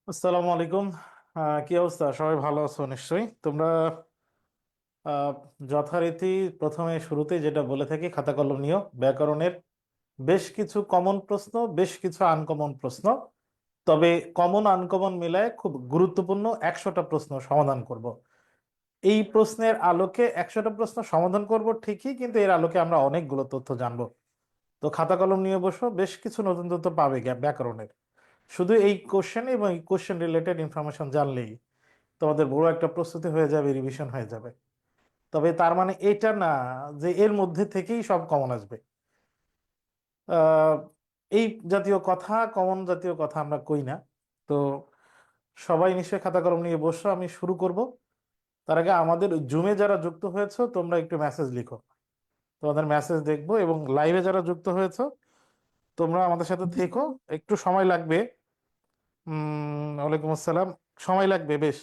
আসসালামু আলাইকুম। কি অবস্থা? সবাই ভালো আছো নিশ্চয়ই তোমরা? আহ, যথারীতি প্রথমে শুরুতে যেটা বলে থাকি, খাতা কলম নিও। ব্যাকরণের বেশ কিছু কমন প্রশ্ন, বেশ কিছু আনকমন প্রশ্ন, তবে কমন আনকমন মিলায় খুব গুরুত্বপূর্ণ 100টা প্রশ্ন সমাধান করব। এই প্রশ্নের আলোকে 100টা প্রশ্ন সমাধান করব ঠিকই, কিন্তু এর আলোকে আমরা অনেকগুলো তথ্য জানবো। তো খাতা কলম নিয়ে বসো, বেশ কিছু নতুন তথ্য পাবে ব্যাকরণের। শুধু এই কোশ্চেন এবং এই কোশ্চেন রিলেটেড ইনফরমেশন জানলেই তোমাদের বড় একটা প্রস্তুতি হয়ে যাবে, রিভিশন হয়ে যাবে। তবে তার মানে এটা না যে এর মধ্যে থেকেই সব কমন আসবে। আহ, এই জাতীয় কথা, কমন জাতীয় কথা আমরা কই না। তো সবাই নিশ্চয়ই খাতা কলম নিয়ে বসো, আমি শুরু করব। তার আগে আমাদের জুমে যারা যুক্ত হয়েছো তোমরা একটু মেসেজ লিখো, তোমাদের মেসেজ দেখবো। এবং লাইভে যারা যুক্ত হয়েছো তোমরা আমাদের সাথে থেকো, একটু সময় লাগবে। ওয়ালাইকুম আসসালাম। সময় লাগবে বেশ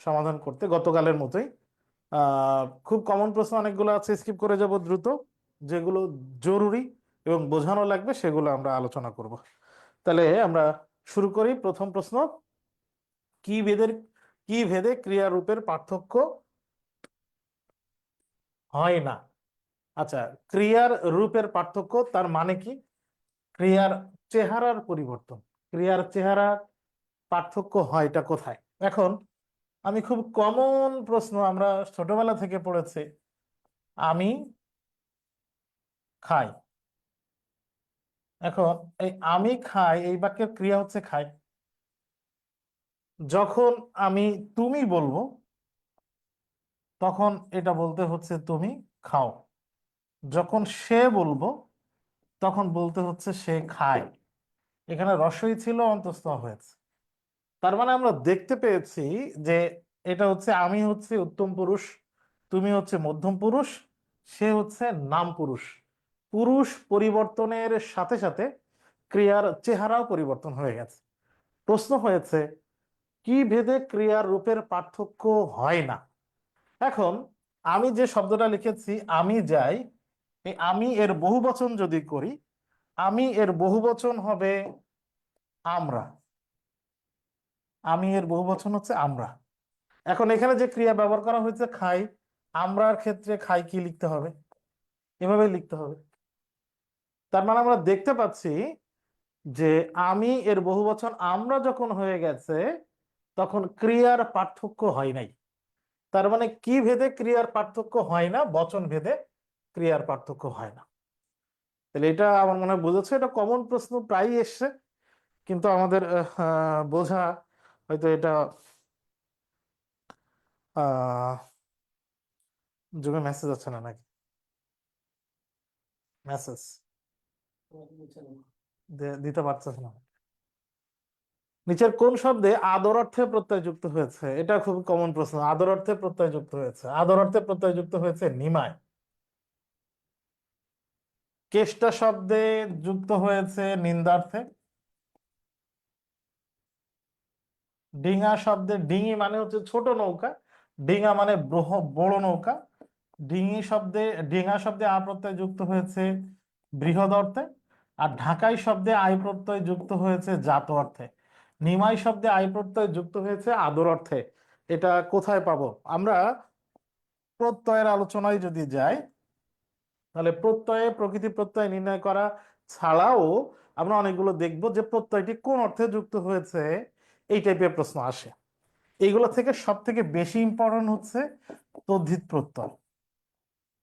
সমাধান করতে, গতকালের মতোই। খুব কমন প্রশ্ন অনেকগুলো আছে, স্কিপ করে যাব দ্রুত। যেগুলো জরুরি এবং বোঝানো লাগবে সেগুলো আমরা আলোচনা করব। তাহলে আমরা শুরু করি। প্রথম প্রশ্ন, কি ভেদের কি ভেদে ক্রিয়ারূপের পার্থক্য হয় না? আচ্ছা, ক্রিয়ার রূপের পার্থক্য তার মানে কি? ক্রিয়ার চেহারার পরিবর্তন, ক্রিয়ার চেহারা পার্থক্য হয় এটা কোথায়? এখন আমি খুব কমন প্রশ্ন, আমরা ছোটবেলা থেকে পড়েছি। আমি খাই। এখন এই আমি খাই এই বাক্যের ক্রিয়া হচ্ছে খাই। যখন আমি তুমি বলবো তখন এটা বলতে হচ্ছে তুমি খাও। যখন সে বলবো তখন বলতে হচ্ছে সে খায়। এখানে রসই ছিল, অন্তঃস্থ হয়েছে। তার মানে আমরা দেখতে পেয়েছি যে এটা হচ্ছে আমি হচ্ছে উত্তম পুরুষ, তুমি হচ্ছে মধ্যম পুরুষ, সে হচ্ছে নাম পুরুষ। পুরুষ পরিবর্তনের সাথে সাথে ক্রিয়ার চেহারাও পরিবর্তন হয়ে গেছে। প্রশ্ন হয়েছে কি ভেদে ক্রিয়ার রূপের পার্থক্য হয় না। এখন আমি যে শব্দটা লিখেছি আমি যাই, এই আমি এর বহুবচন যদি করি, আমি এর বহুবচন হবে আমরা। আমি এর বহুবচন হচ্ছে আমরা। এখন এখানে যে ক্রিয়া ব্যবহার করা হয়েছে খাই, আমরার ক্ষেত্রে খাই কি লিখতে হবে? এভাবে লিখতে হবে। তার মানে আমরা দেখতে পাচ্ছি যে আমি এর বহুবচন আমরা যখন হয়ে গেছে তখন ক্রিয়ার পার্থক্য হয় নাই। তার মানে কি ভেদে ক্রিয়ার পার্থক্য হয় না? বচন ভেদে ক্রিয়ার পার্থক্য হয় না। তাহলে এটা আমার মনে হয় বুঝেছে। এটা কমন প্রশ্ন, প্রায়ই এসছে, কিন্তু আমাদের বোঝা হয়তো এটা আহ যুগে মেসেজ আছে না নাকি? মেসেজ দিতে পারছে না। নিচের কোন শব্দে আদর অর্থে প্রত্যয় যুক্ত হয়েছে? এটা খুব কমন প্রশ্ন। আদর অর্থে প্রত্যয় যুক্ত হয়েছে, আদর অর্থে প্রত্যয় যুক্ত হয়েছে নিমায়। কেষ্টা শব্দে যুক্ত হয়েছে নিন্দার্থে। ডিঙা শব্দে, ডিঙি মানে হচ্ছে ছোট নৌকা, ডিঙা মানে বড় নৌকা। ডিঙি শব্দে, ডিঙা শব্দে আ প্রত্যয় যুক্ত হয়েছে বৃহৎ অর্থে। আর ঢাকাই শব্দে আই প্রত্যয় যুক্ত হয়েছে জাত অর্থে। নিমাই শব্দে আই প্রত্যয় যুক্ত হয়েছে আদর অর্থে। এটা কোথায় পাবো আমরা? প্রত্যয়ের আলোচনায় যদি যাই তাহলে প্রত্যয়ে প্রকৃতি প্রত্যয় নির্ণয় করা ছাড়াও আমরা অনেকগুলো দেখবো যে প্রত্যয়টি কোন অর্থে যুক্ত হয়েছে, এই টাইপের প্রশ্ন আসে। এইগুলো থেকে সব থেকে বেশি ইম্পর্টেন্ট হচ্ছে তদ্ধিত প্রত্যয়।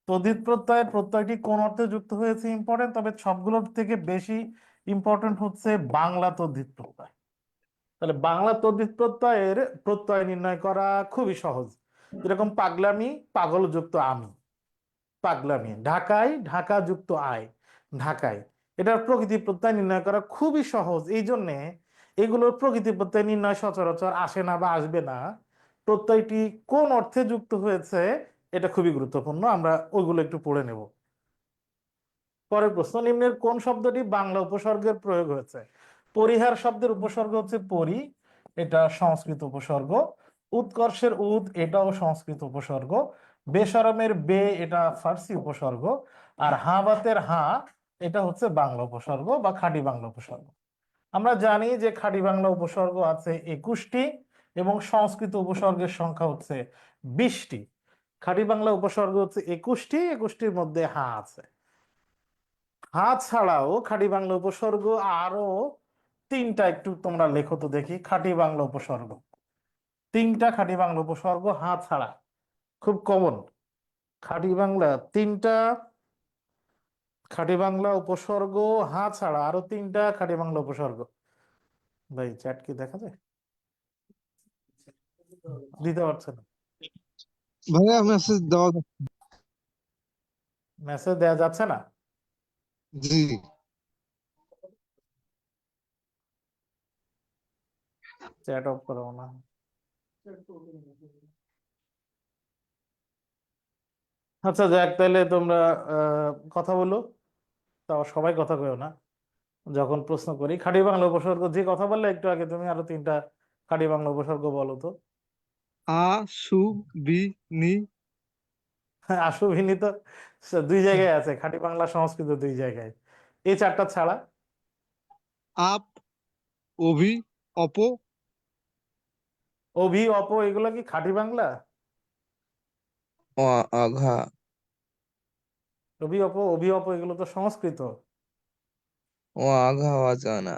তদ্ধিত প্রত্যয়ের প্রত্যয়টি কোন অর্থে যুক্ত হয়েছে ইম্পর্টেন্ট, তবে সবগুলোর থেকে বেশি ইম্পর্টেন্ট হচ্ছে বাংলা তদ্ধিত প্রত্যয়। তাহলে বাংলা তদ্ধিত প্রত্যয়ের প্রত্যয় নির্ণয় করা খুবই সহজ। যেরকম পাগলামি, পাগল যুক্ত আমি, পাগলামি। ঢাকায়, ঢাকা যুক্ত আয়, ঢাকায়। এটার প্রকৃতি প্রত্যয় নির্ণয় করা খুবই সহজ। এই জন্যে এগুলোর প্রকৃতি প্রত্যয় নির্ণয় সচরাচর আসে না বা আসবে না। প্রত্যয়টি কোন অর্থে যুক্ত হয়েছে এটা খুবই গুরুত্বপূর্ণ, আমরা ওইগুলো একটু পড়ে নেব। পরের প্রশ্ন, নিম্নের কোন শব্দটি বাংলা উপসর্গের প্রয়োগ হয়েছে? পরিহার শব্দের উপসর্গ হচ্ছে পরি, এটা সংস্কৃত উপসর্গ। উৎকর্ষের উদ, এটাও সংস্কৃত উপসর্গ। বেশরমের বে, এটা ফার্সি উপসর্গ। আর হাঁ বাতের হাঁ, এটা হচ্ছে বাংলা উপসর্গ বা খাঁটি বাংলা উপসর্গ। আমরা জানি যে খাঁটি বাংলা উপসর্গ আছে 21টি এবং সংস্কৃত উপসর্গের সংখ্যা হচ্ছে 20টি। খাঁটি বাংলা উপসর্গ হচ্ছে 21টি, 21টির মধ্যে হা আছে। হা ছাড়াও খাঁটি বাংলা উপসর্গ আরো 3টা, একটু তোমরা লেখো তো দেখি। খাঁটি বাংলা উপসর্গ 3টা, খাঁটি বাংলা উপসর্গ হা ছাড়া, খুব কমন। খাঁটি বাংলা 3টা, খাঁটি বাংলা উপসর্গ হা ছাড়া আরো 3টা খাঁটি বাংলা উপসর্গ। ভাই চ্যাট কি দেখা যায়? দিতে পারছে না? ভাইয়া মেসেজ দেওয়া মেসেজ দেওয়া যাচ্ছে না? জি। চ্যাট অফ করো না। আচ্ছা যাক, তাহলে তোমরা কথা বলো। তাও সবাই কথা কইও না যখন প্রশ্ন করি। খাঁটি বাংলা উপসর্গ যে কথা বললে একটু আগে তুমি, আরো 3টা খাঁটি বাংলা উপসর্গ বলো তো। আ সু বি নি। আশুভিনী তো 2 জায়গায় আছে, খাঁটি বাংলা সংস্কৃত 2 জায়গায়। এই 4টা ছাড়া আপ অভি অপ। অভি অপ এগুলো কি খাঁটি বাংলা? অঘা অভি অপ এগুলো তো সংস্কৃত। অঘা অজানা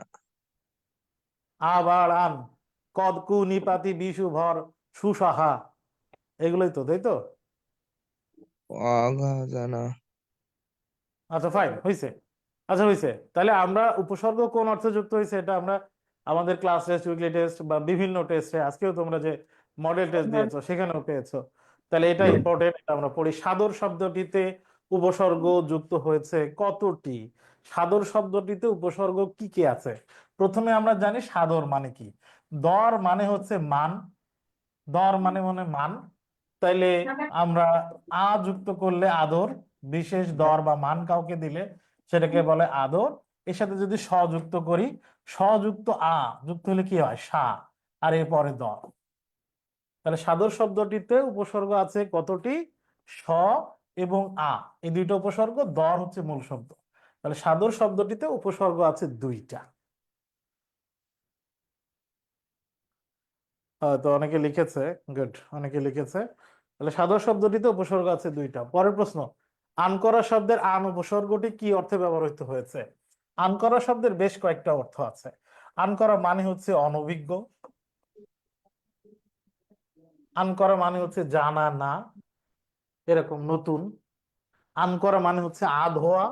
আবার আন, কদকু নিপাতি বিশু ভর সুসাহা, এগুলোই তো, তাই তো? অঘা অজানা আচ্ছা ফাইন, হয়েছে। আচ্ছা হয়েছে, তাহলে আমরা উপসর্গ কোন অর্থে যুক্ত হয়েছে এটা আমরা আমাদের ক্লাস টেস্ট, উইকলি টেস্ট বা বিভিন্ন টেস্টে, আজকেও তোমরা যে মডেল টেস্ট দিয়েছো সেখানেও পেয়েছো। তাহলে এটা ইম্পর্টেন্ট, এটা আমরা পড়ি। সাদর শব্দটিতে উপসর্গ যুক্ত হয়েছে কতটি? সাদর শব্দটিতে উপসর্গ কি কি আছে? প্রথমে আমরা জানি সাদর মানে কি। দর মানে হচ্ছে মান, দর মানে মানে মান। তাইলে আমরা আ যুক্ত করলে আদর, বিশেষ দর বা মান কাউকে দিলে সেটাকে বলে আদর। এর সাথে যদি স যুক্ত করি, স যুক্ত আ যুক্ত হলে কি হয়? সা। আর এরপরে দর। তাহলে সাদর শব্দটিতে উপসর্গ আছে কতটি? স এবং আ, এই 2টা উপসর্গ। দর হচ্ছে মূল শব্দ। তাহলে সাদর শব্দটিতে উপসর্গ আছে 2টা। তো অনেকে লিখেছে, গুড, অনেকে লিখেছে। তাহলে সাদর শব্দটিতে উপসর্গ আছে 2টা। পরের প্রশ্ন, আনকরা শব্দের আন উপসর্গটি কি অর্থে ব্যবহৃত হয়েছে? আনকরা শব্দের বেশ কয়েকটা অর্থ আছে। আনকরা মানে হচ্ছে অনভিজ্ঞ, আনকরা মানে হচ্ছে জানা না, এরকম নতুন। আনকরা মানে হচ্ছে আধোয়া,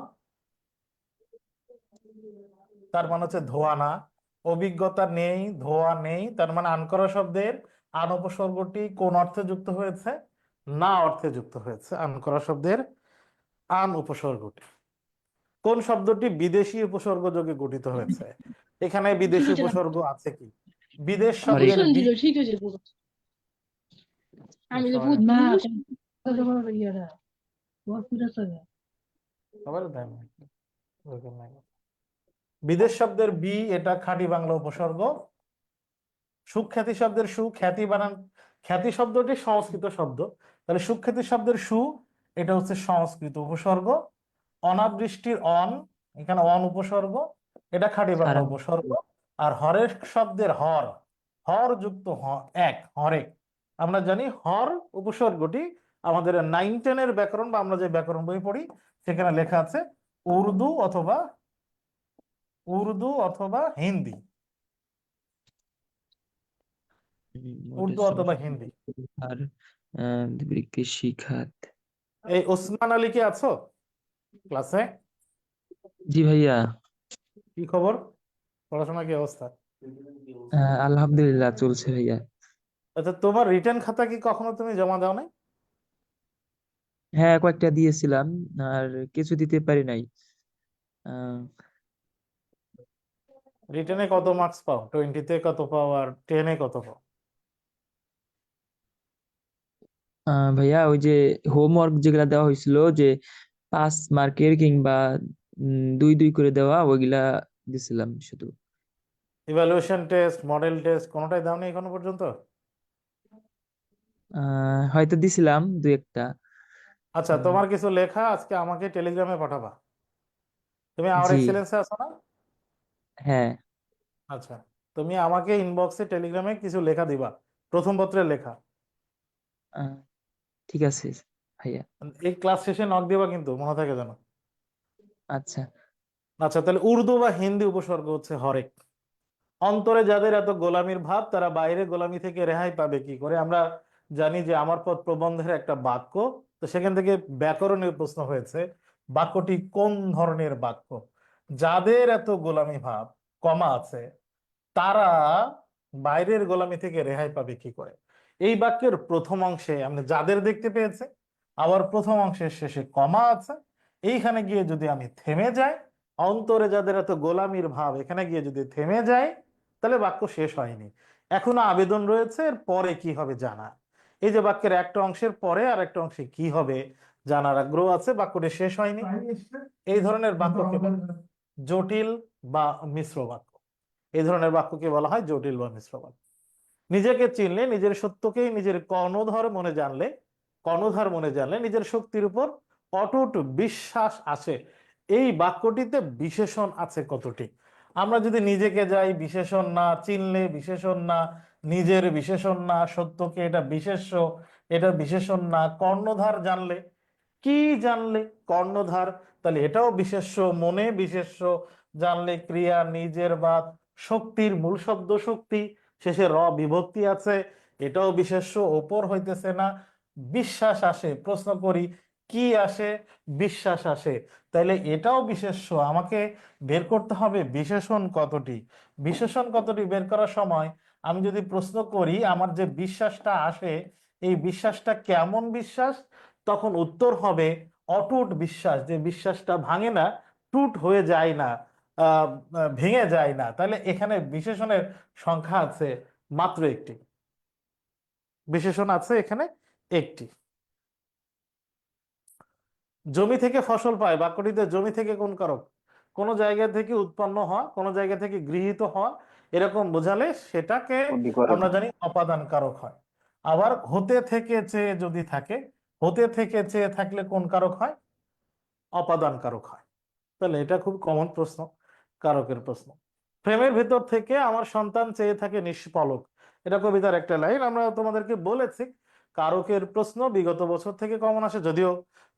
তার মানে হচ্ছে ধোয়া না। অভিজ্ঞতা নেই, ধোয়া নেই, তার মানে আনকরা শব্দের আন উপসর্গটি কোন অর্থে যুক্ত হয়েছে? না অর্থে যুক্ত হয়েছে আনকরা শব্দের আন উপসর্গটি। কোন শব্দটি বিদেশি উপসর্গ যোগে গঠিত হয়েছে? এখানে বিদেশি উপসর্গ আছে কি? বিদেশ হরে শব্দের বি, ঠিক আছে আমি তো সবাই ভূত সবার দেয় না, ওরকম নাই। বিদেশ শব্দের বি, এটা খাঁটি বাংলা উপসর্গ। সুখ্যাতি শব্দের সু, খ্যাতি বানান, খ্যাতি শব্দটি সংস্কৃত শব্দ, তাহলে সুখ্যাতি শব্দের সু, এটা হচ্ছে সংস্কৃত উপসর্গ। অনাবৃষ্টির অন, এখানে অন উপসর্গ, এটা খাঁটি বাংলা সারা উপসর্গ। আর হরের শব্দের হর, হর যুক্ত এক, হরেক। আমরা জানি হর উপসর্গটি আমাদের 9-10-এর ব্যাকরণ বা আমরা যে ব্যাকরণ বই পড়ি সেখানে লেখা আছে উর্দু অথবা হিন্দি, উর্দু অথবা হিন্দি। আর কৃষি খাত। এই ওসমান আলী কি আছো ক্লাসে? জি ভাইয়া। কি খবর, পড়াশোনা কি অবস্থা? আলহামদুলিল্লাহ চলছে ভাইয়া। আচ্ছা, তোমার রিটার্ন খাতা কি কখনো তুমি জমা দাও নাই? হ্যাঁ কয়েকটা দিয়েছিলাম, আর কিছু দিতে পারি নাই। আহ, রিটার্নে কত মার্কস পাও? 20-তে কত পাও আর 10-এ কত পাও? ভাইয়া ওই যে হোমওয়ার্ক যেগুলা দেওয়া হয়েছিল, যে 5 মার্কের কিংবা 2-2 করে দেওয়া, ওইগুলা দিছিলাম শুধু। ইভ্যালুয়েশন টেস্ট, মডেল টেস্ট কোনোটাই দাওনি এখনো পর্যন্ত? হয়তো দিছিলাম 2-1টা। আচ্ছা, তোমার কিছু লেখা আজকে আমাকে টেলিগ্রামে পাঠাবা। তুমি আওয়ার জি এক্সেলেন্সে আছো না? হ্যাঁ। আচ্ছা, তুমি আমাকে ইনবক্সে টেলিগ্রামে কিছু লেখা দিবা, প্রথম পত্রের লেখা। আহ, ঠিক আছে ভাইয়া। এই ক্লাস শেষে নক দিবা কিন্তু, মনে থাকে যেন। আচ্ছা। আচ্ছা, তাহলে উর্দু বা হিন্দি উপসর্গ হচ্ছে হরেক। অন্তরে যাদের এত গোলামির ভাব, তারা বাইরে গোলামি থেকে রেহাই পাবে কি করে? আমরা জানি যে আমার পথ প্রবন্ধের একটা বাক্য, তো সেখান থেকে ব্যাকরণের প্রশ্ন হয়েছে, বাক্যটি কোন ধরনের বাক্য? যাদের এত গোলামি ভাব, কমা আছে, তারা বাইরের গোলামি থেকে রেহাই পাবে কি করে? এই বাক্যের প্রথম অংশে আমরা যাদের দেখতে পেয়েছে, আবার প্রথম অংশের শেষে কমা আছে। এইখানে গিয়ে যদি আমি থেমে যাই, অন্তরে যাদের এত গোলামির ভাব, এখানে গিয়ে যদি থেমে যাই, তাহলে বাক্য শেষ হয়নি, এখনো আবেদন রয়েছে, এর পরে কি হবে জানা। এই যে বাক্যের একটা অংশের পরে আর একটা অংশে কি হবে জানার আগ্রহ আছে, বাক্যটি শেষ হয়নি। এই ধরনের বাক্যকে জটিল বা মিশ্র বাক্য, এই ধরনের বাক্যকে বলা হয় জটিল বা মিশ্র বাক্য। নিজেকে চিনলে, নিজের সত্যকেই নিজের কর্ণধার মনে জানলে নিজের শক্তির উপর অটুট বিশ্বাস আছে। এই বাক্যটিতে বিশেষণ আছে কতটি? আমরা যদি নিজেকে যাই, বিশেষণ না, চিনলে বিশেষণ না, নিজের বিশেষণ না, সত্যকে এটা বিশেষ্য, এটা বিশেষণ না, কর্ণধার জানলে, কি জানলে? কর্ণধার, তাহলে এটাও বিশেষ্য, মনে বিশেষ্য, জানলে ক্রিয়া, নিজের বাদ, শক্তির মূল শব্দ শক্তি, শেষে র বিভক্তি আছে, এটাও বিশেষ্য, ওপর হইতেছে না। বিশ্বাস আসে, প্রশ্ন করি কি আসে? বিশ্বাস আসে, তাইলে এটাও বিশেষ্য। আমাকে বের করতে হবে বিশেষণ কতটি। বিশেষণ কতটি বের করার সময় আমি যদি প্রশ্ন করি আমার যে বিশ্বাসটা আসে, এই বিশ্বাসটা কেমন বিশ্বাস, তখন উত্তর হবে অটুট বিশ্বাস, যে বিশ্বাসটা ভাঙে না, টুট হয়ে যায় না, ভেঙে যায় না। তাহলে এখানে বিশেষণের সংখ্যা আছে মাত্র একটি, বিশেষণ আছে এখানে একটি। জমি থেকে ফসল পায়, বাক্যটিতে জমি থেকে কোন কারক? কোন জায়গা থেকে উৎপন্ন হওয়া, কোন জায়গা থেকে গৃহীত হওয়া, এরকম বোঝালে সেটাকে আমরা জানি অপাদান কারক হয়। আবার হতে থেকে চেয়ে যদি থাকে, হতে থেকে চেয়ে থাকলে কোন কারক হয়? অপাদান কারক হয়। তাহলে এটা খুব কমন প্রশ্ন, কারকের প্রশ্ন। প্রেমের ভেতর থেকে আমার সন্তান চেয়ে থাকে নিষ্পলক, এটা কবিতার একটা লাইন। আমরা তোমাদেরকে বলেছি কারকের প্রশ্ন বিগত বছর থেকে কমন আসে, যদিও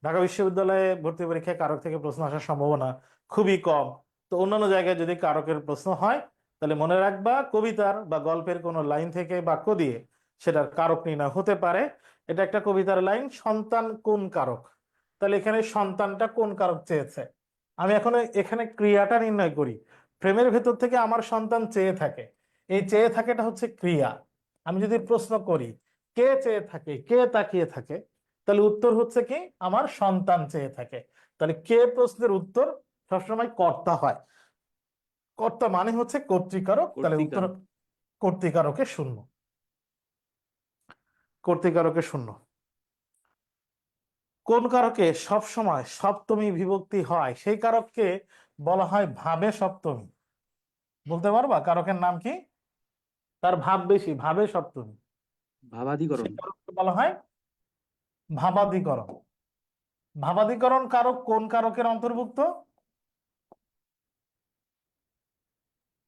ঢাকা বিশ্ববিদ্যালয়ে ভর্তি পরীক্ষায় কারক থেকে প্রশ্ন আসার সম্ভাবনা খুবই কম। তো অন্যান্য জায়গায় যদি কারকের প্রশ্ন হয়, তাহলে মনে রাখবা কবিতার বা গল্পের কোনো লাইন থেকে বাক্য দিয়ে সেটার কারক নির্ণয় হতে পারে। এটা একটা কবিতার লাইন, সন্তান কোন কারক, তাহলে এখানে সন্তানটা কোন কারক চেয়েছে। আমি এখন এখানে ক্রিয়াটা নির্ণয় করি। প্রেমের ভেতর থেকে আমার সন্তান চেয়ে থাকে, এই চেয়ে থাকেটা হচ্ছে ক্রিয়া। আমি যদি প্রশ্ন করি কে চেয়ে থাকে, কে তাকিয়ে থাকে, তাহলে উত্তর হচ্ছে কি আমার সন্তান চেয়ে থাকে। তাহলে কে প্রশ্নের উত্তর সবসময় কর্তা হয়, কর্তা মানে হচ্ছে কর্তৃকারক, তাহলে উত্তর কর্তিকারক। কর্তৃকারকে শূন্য, কর্তৃকারকে শূন্য। কোন কারকে সব সময় সপ্তমী বিভক্তি হয়, সেই কারককে বলা হয় ভাবে সপ্তমী। বলতে পারবা কারকের নাম কি? তার ভাব বেশি, ভাবে সপ্তমী, ভাবাদিকরণ। সেই কারককে বলা হয় ভাবাদিকরণ। ভাবাদিকরণ কারক কোন কারকের অন্তর্ভুক্ত?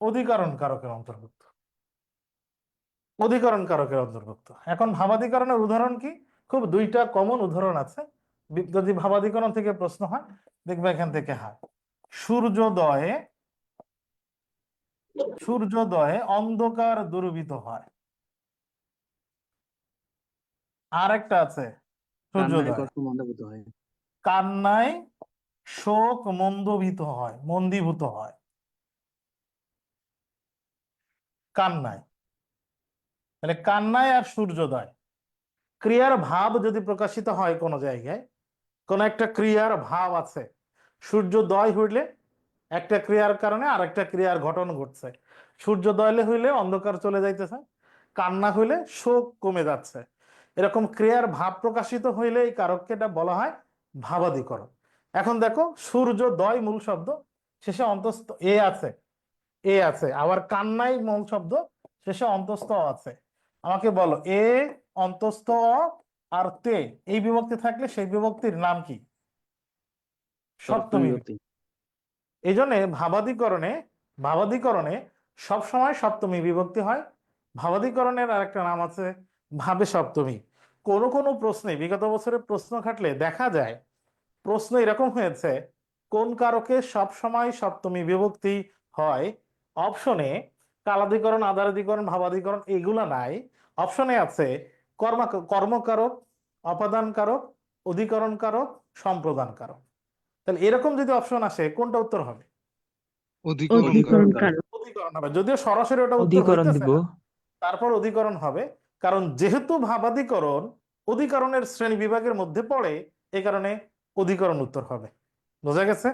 অধিকরণ কারকের অন্তর্ভুক্ত, অধিকরণ কারকের অন্তর্ভুক্ত। এখন ভাবাদিকরণের উদাহরণ কি? খুব দুইটা কমন উদাহরণ আছে, যদি ভাবাদিকরণ থেকে প্রশ্ন হয় দেখবে এখান থেকে হয়। সূর্যোদয়ে, সূর্যোদয়ে অন্ধকার দূরীভূত হয়। আর একটা আছে কান্নায় সূর্যোদয়, কষ্ট মন্দভূত হয়। কান্নায় শোক মন্দভূত হয়, মন্দীভূত হয়, কান্নায়। তাহলে কান্নায় আর সূর্যোদয়, ক্রিয়ার ভাব যদি প্রকাশিত হয় কোনো জায়গায়, কোন একটা ক্রিয়ার ভাব আছে, সূর্যোদয় হইলে একটা ক্রিয়ার কারণে আর একটা ক্রিয়ার ঘটন ঘটছে। সূর্যোদয় হইলে অন্ধকার চলে যাইতেছে, কান্না হইলে শোক কমে যাচ্ছে। এরকম ক্রিয়ার ভাব প্রকাশিত হইলে এই কারককে এটা বলা হয় ভাবাদিকরণ। এখন দেখো সূর্যোদয় মূল শব্দ, শেষে অন্তস্থ এ আছে, এ আছে, আবার কান্নাই মূল শব্দ, শেষে অন্তস্থ অ আছে। আমাকে বলো এ, অন্তস্থ অ আর তে, এই বিভক্তি থাকলে সেই বিভক্তির নাম কি? সপ্তমী সপ্তমী। বিভক্তি। এই জন্য ভাবাদিকরণে সব সময় সপ্তমী বিভক্তি হয়। ভাবাদিকরণের আরেকটা নাম আছে ভাবে সপ্তমী। কোন কোন প্রশ্নে বিগত বছরের প্রশ্ন ঘাটলে দেখা যায় প্রশ্ন এরকম হয়েছে কোন কারকে সব সময় সপ্তমী বিভক্তি হয়। অপশনে কালাদিকরণ, আদারাদিকরণ, ভাবাদিকরণ এগুলা নাই। অপশনে আছে কর্মকারক, অপাদান কারক, অধিকরণ কারক, সম্প্রদান কারক। তাহলে এরকম যদি অপশন আসে কোনটা উত্তর হবে? অধিকরণ অধিকরণ কারক। কারক। অধিকরণ হবে, যদিও সরাসরি ওটা উত্তর অধিকরণ হইতেছে দিব। না, তারপর অধিকরণ হবে। কারণ যেহেতু ভাবাদিকরণ অধিকরণের শ্রেণী বিভাগের মধ্যে পড়ে, এই কারণে অধিকরণ উত্তর হবে। বোঝা গেছে?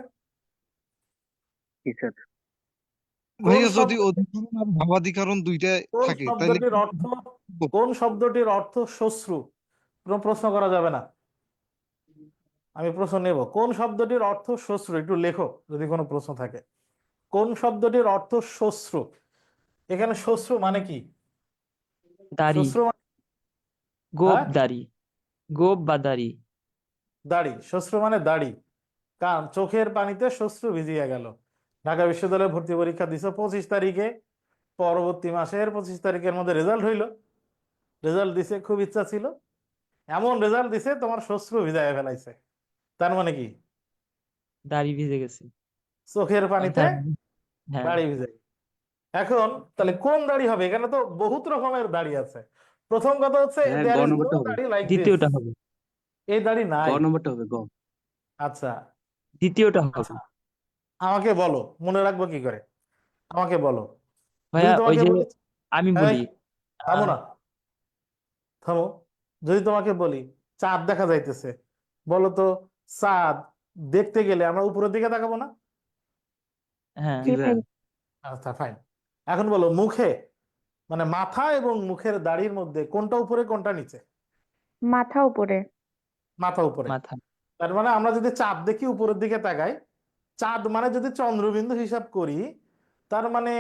কোন ভাইয়া যদি শব্দ অধিকরণ আর ভাবাধিকরণ দুইটা কোন থাকে তাহলে শব্দটির অর্থ কোন শব্দটির অর্থ শ্বশ্রু? কোনো প্রশ্ন করা যাবে না, আমি প্রশ্ন নেব। কোন শব্দটির অর্থ শ্বশ্রু? একটু লেখো যদি কোনো প্রশ্ন থাকে। কোন শব্দটির অর্থ শ্বশ্রু? এখানে শ্বশ্রু মানে কি? দাড়ি। শ্বশ্রু মানে গোপ হ্যাঁ দাড়ি। গোপ বা দাড়ি। দাড়ি। শ্বশ্রু মানে দাড়ি। কারণ চোখের পানিতে শ্বশ্রু ভিজিয়ে গেল। ঢাকা বিশ্ববিদ্যালয়ে ভর্তি পরীক্ষা দিছো 25 তারিখে, পরবর্তী মাসের 25 তারিখের মধ্যে রেজাল্ট হইলো। রেজাল্ট দিছে, খুব ইচ্ছা ছিল, এমন রেজাল্ট দিছে তোমার শ্বশ্রু ভিজায় ফেলাইছে। তার মানে কি? দাড়ি ভিজে গেছে। চোখের পানিতে তার মানে হ্যাঁ দাড়ি ভিজে। এখন তাহলে কোন দাড়ি হবে? এখানে তো বহুত রকমের দাড়ি আছে। প্রথম কথা হচ্ছে হ্যাঁ, গ দেয়ার ইজ নো নম্বরটা হবে। দাড়ি লাইক দিস, দ্বিতীয়টা হবে। এই দাড়ি গ নাই। নম্বরটা হবে, গ। আচ্ছা দ্বিতীয়টা আচ্ছা, হবে। আমাকে বলো, মনে রাখবো কি করে? আমাকে বলো। যদি ভাইয়া ওই তোমাকে যে বলি, আমি এই বলি থামো আহ, না, থামো। যদি তোমাকে বলি চাঁদ দেখা যাইতেছে, বলো তো চাঁদ দেখতে গেলে আমরা উপরের দিকে তাকাবো না? হ্যাঁ জি ভাই। আচ্ছা ফাইন। এখন বলো মুখে, মানে মাথা এবং মুখের দাড়ির মধ্যে কোনটা উপরে কোনটা নিচে? মাথা উপরে। মাথা উপরে। মাথা। তার মানে আমরা যদি চাঁদ দেখি উপরের দিকে তাকাই, চাঁদ মানে যদি চন্দ্রবিন্দু হিসাব করি, তার মানে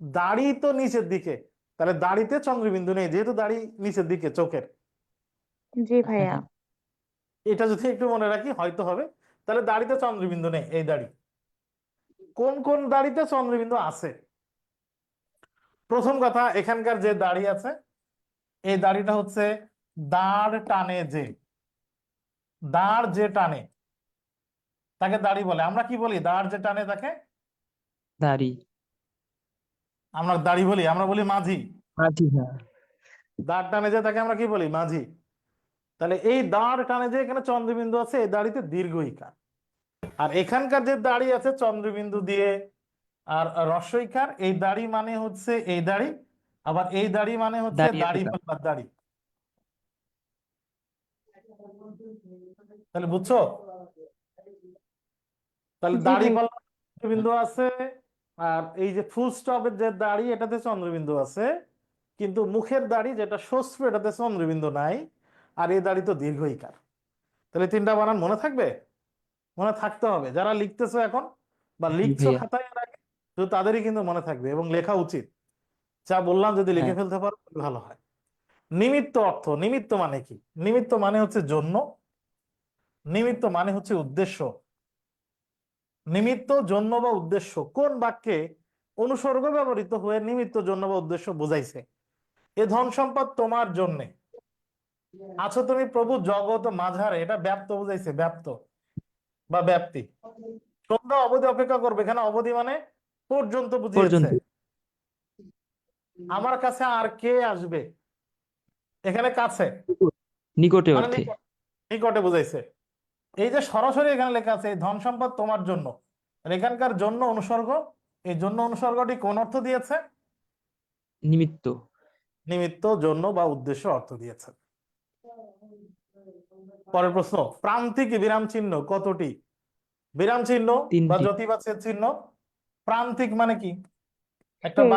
দাড়ি তো নিচের দিকে, তাহলে দাড়িতে চন্দ্রবিন্দু নেই, যেহেতু দাড়ি নিচের দিকে চোখের। জি ভাইয়া। এটা যদি একটু মনে রাখি হয়তো হবে। তাহলে দাড়িতে চন্দ্রবিন্দু নেই, এই দাড়ি। কোন কোন দাড়িতে চন্দ্রবিন্দু আছে? প্রথম কথা, এখানকার যে দাড়ি আছে এই দাড়িটা হচ্ছে দাঁড় টানে যে, দাঁড় যে টানে তাকে দাড়ি বলে। আমরা কি বলি? দাঁড় যে টানে তাকে দাড়ি। আমরা দাড়ি বলি, আমরা বলি মাঝি। মাঝি। হ্যাঁ দাঁড় টানে যে তাকে আমরা কি বলি? মাঝি। তাহলে এই দাঁড় টানে যে এখানে চন্দ্রবিন্দু আছে, এই দাড়িতে দীর্ঘ ইকার। আর এখানকার যে দাড়ি আছে চন্দ্রবিন্দু দিয়ে আর হ্রস্ব ইকার, এই দাড়ি মানে হচ্ছে এই দাড়ি, আবার এই দাড়ি মানে হচ্ছে দাড়ি দাড়ি এতটা। পাল্লার দাড়ি। তাহলে বুঝছো? তাহলে জি দাড়ি ভাই। পাল্লা চন্দ্রবিন্দু আছে, আর এই যে ফুল স্টপের যে দাড়ি এটাতে চন্দ্রবিন্দু আছে, কিন্তু মুখের দাড়ি যেটা শ্বশ্রু এটাতে চন্দ্রবিন্দু নাই, আর এই দাড়ি তো দীর্ঘ ইকার। তাহলে তিনটা বানান মনে থাকবে? মনে থাকতে হবে। যারা লিখতেছো এখন বা জি লিখছো ভাইয়া। খাতায় এর আগে, তো তাদেরই কিন্তু মনে থাকবে এবং লেখা উচিত। যা বললাম যদি লিখে হ্যাঁ ফেলতে পারো তাহলে ভালো হয়। নিমিত্ত অর্থ, নিমিত্ত মানে কি? নিমিত্ত মানে হচ্ছে জন্য, নিমিত্ত মানে হচ্ছে উদ্দেশ্য। নিমিত্ত, জন্য বা উদ্দেশ্য কোন বাক্যে অনুসর্গ ব্যবহৃত হয়ে নিমিত্ত, জন্য বা উদ্দেশ্য বোঝাইছে? এ ধন সম্পদ তোমার জন্যে, আছো তুমি প্রভু জগৎ মাঝারে, এটা ব্যাপ্ত বুঝাইছে, ব্যাপ্ত বা ব্যাপ্তি। সন্ধ্যা অবধি অপেক্ষা করবে, এখানে অবধি মানে পর্যন্ত বুঝিয়েছে। পর্যন্ত। আমার কাছে আর কে আসবে, এখানে কাছে নিকটে মানে অর্থে। নিকটে বুঝাইছে। এই যে সরাসরি এখানে লেখা আছে এই ধন সম্পদ তোমার জন্য, আর এখানকার জন্য অনুসর্গ, এই জন্য অনুসর্গটি কোন অর্থ দিয়েছে? নিমিত্ত। নিমিত্ত, জন্য বা উদ্দেশ্য অর্থ দিয়েছে। পরের প্রশ্ন, প্রান্তিক বিরাম চিহ্ন কতটি? বিরাম চিহ্ন বা 3টি। জ্যোতিবাচক চিহ্ন। প্রান্তিক মানে কি? একটা শেষ।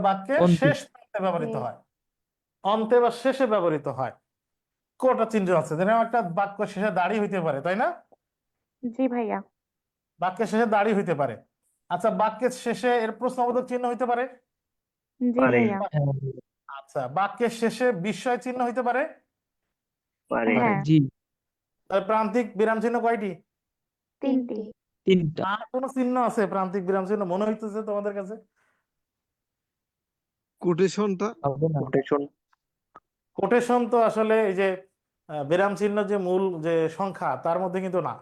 বাক্যের অন্তে। শেষ প্রান্তে ব্যবহৃত হয়, অন্তে বা শেষে ব্যবহৃত হয়। কটা চিহ্ন আছে? যেরকম একটা বাক্য শেষে দাড়ি হইতে পারে, তাই না? জি ভাইয়া। বাক্যের শেষে দাড়ি হইতে পারে। আচ্ছা, বাক্যের শেষে এর প্রশ্নবোধক চিহ্ন হইতে পারে। জি পারে। ভাইয়া। হ্যাঁ আচ্ছা, বাক্যের শেষে বিস্ময় চিহ্ন হইতে পারে। পারে। পারে। হ্যাঁ। জি। তাহলে প্রান্তিক বিরাম চিহ্ন কয়টি? 3টি। তিনটা আর কোনো চিহ্ন আছে প্রান্তিক বিরাম চিহ্ন মনে হইতেছে তোমাদের কাছে? কোটেশনটা হবে না। কোটেশন তো আসলে এই যে বিরাম চিহ্ন যে মূল যে সংখ্যা তার মধ্যে কিন্তু না।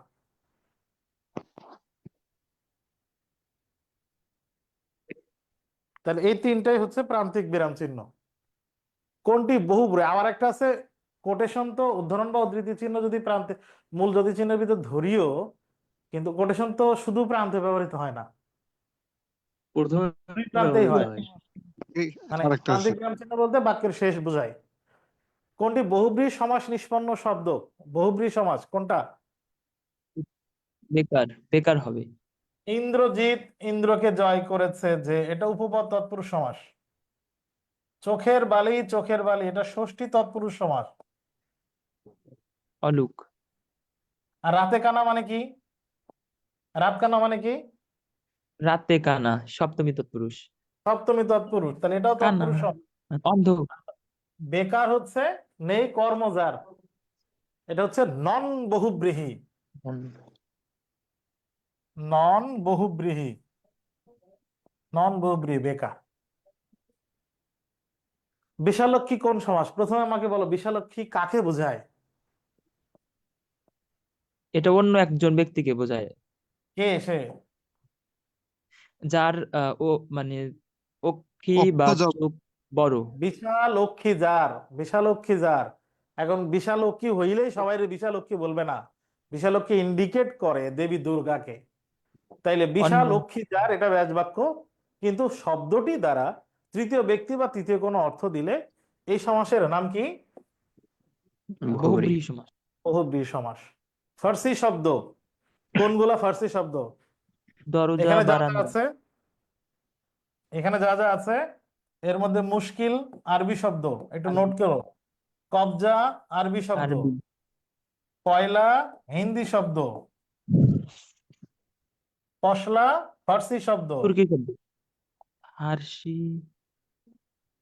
তাহলে এই তিনটাই হচ্ছে প্রান্তিক বিরাম চিহ্ন। কোনটি বহুব্রী? আবার একটা আছে কোটেশন, তো উদ্ধরণ বা উদ্ধৃতি চিহ্ন যদি প্রান্তে মূল যদি চিহ্নের ভিতর ধরিও, কিন্তু কোটেশন তো শুধু প্রান্তে ব্যবহৃত হয় না, প্রথমে দুই প্রান্তেই ব্যবহৃত হয়। হয়। এই মানে আরেকটা আছে প্রান্তিক বিরাম চিহ্ন বলতে বাক্যের শেষ বোঝায়। কোনটি বহুব্রী সমাস নিষ্পন্ন শব্দ? বহুব্রী সমাস কোনটা? বেকার বেকার হবে। ইন্দ্রজিৎ ইন্দ্রকে জয় করেছে, যে এটা উপপদ তৎপুরুষ সমাস। চোখের বালি এটা ষষ্ঠী তৎপুরুষ সমাস। অলোক। আর রাতে কানা মানে কি? রাত কানা মানে কি? রাতে কানা সপ্তমী তৎপুরুষ। সপ্তমী তৎপুরুষ, তাহলে এটাও কানা তৎপুরুষ সমাস। অন্ধ। বেকার হচ্ছে নেই কর্মজার, এটা হচ্ছে নন বহুব্রীহি। নন বহুব্রীহি, নন বহুব্রীহি বেকার। বিশালক্ষী কোন সমাস? প্রথমে আমাকে বলো বিশালক্ষী কাকে বোঝায়? এটা অন্য একজন ব্যক্তিকে বোঝায়, কে সে? যার ও মানে অক্ষি বা অক্ষজব চোখ বড়। বিশালক্ষী যার, বিশালক্ষী যার। এখন বিশালক্ষী হইলেই সবাই বিশালক্ষী বলবে না, বিশালক্ষী ইন্ডিকেট করে দেবী দুর্গাকে। তাইলে অন্য বিশালক্ষী যার এটা ব্যাস বাক্য, কিন্তু শব্দটি দ্বারা তৃতীয় ব্যক্তি বা তৃতীয় কোনো অর্থ দিলে এই সমাসের নাম কি? বহুব্রী। বহুব্রীহি সমাস। বহুব্রীহি সমাস। ফার্সি শব্দ কোনগুলা? ফার্সি শব্দ দরজা এখানে যা যা বারান্দা। আছে, এখানে যা যা আছে এর মধ্যে মুশকিল আরবি শব্দ, একটু নোট আরবি করো। কবজা আরবি শব্দ। আরবি কয়লা হিন্দি শব্দ। পশলা ফার্সি শব্দ। তুর্কি শব্দ। ফার্সি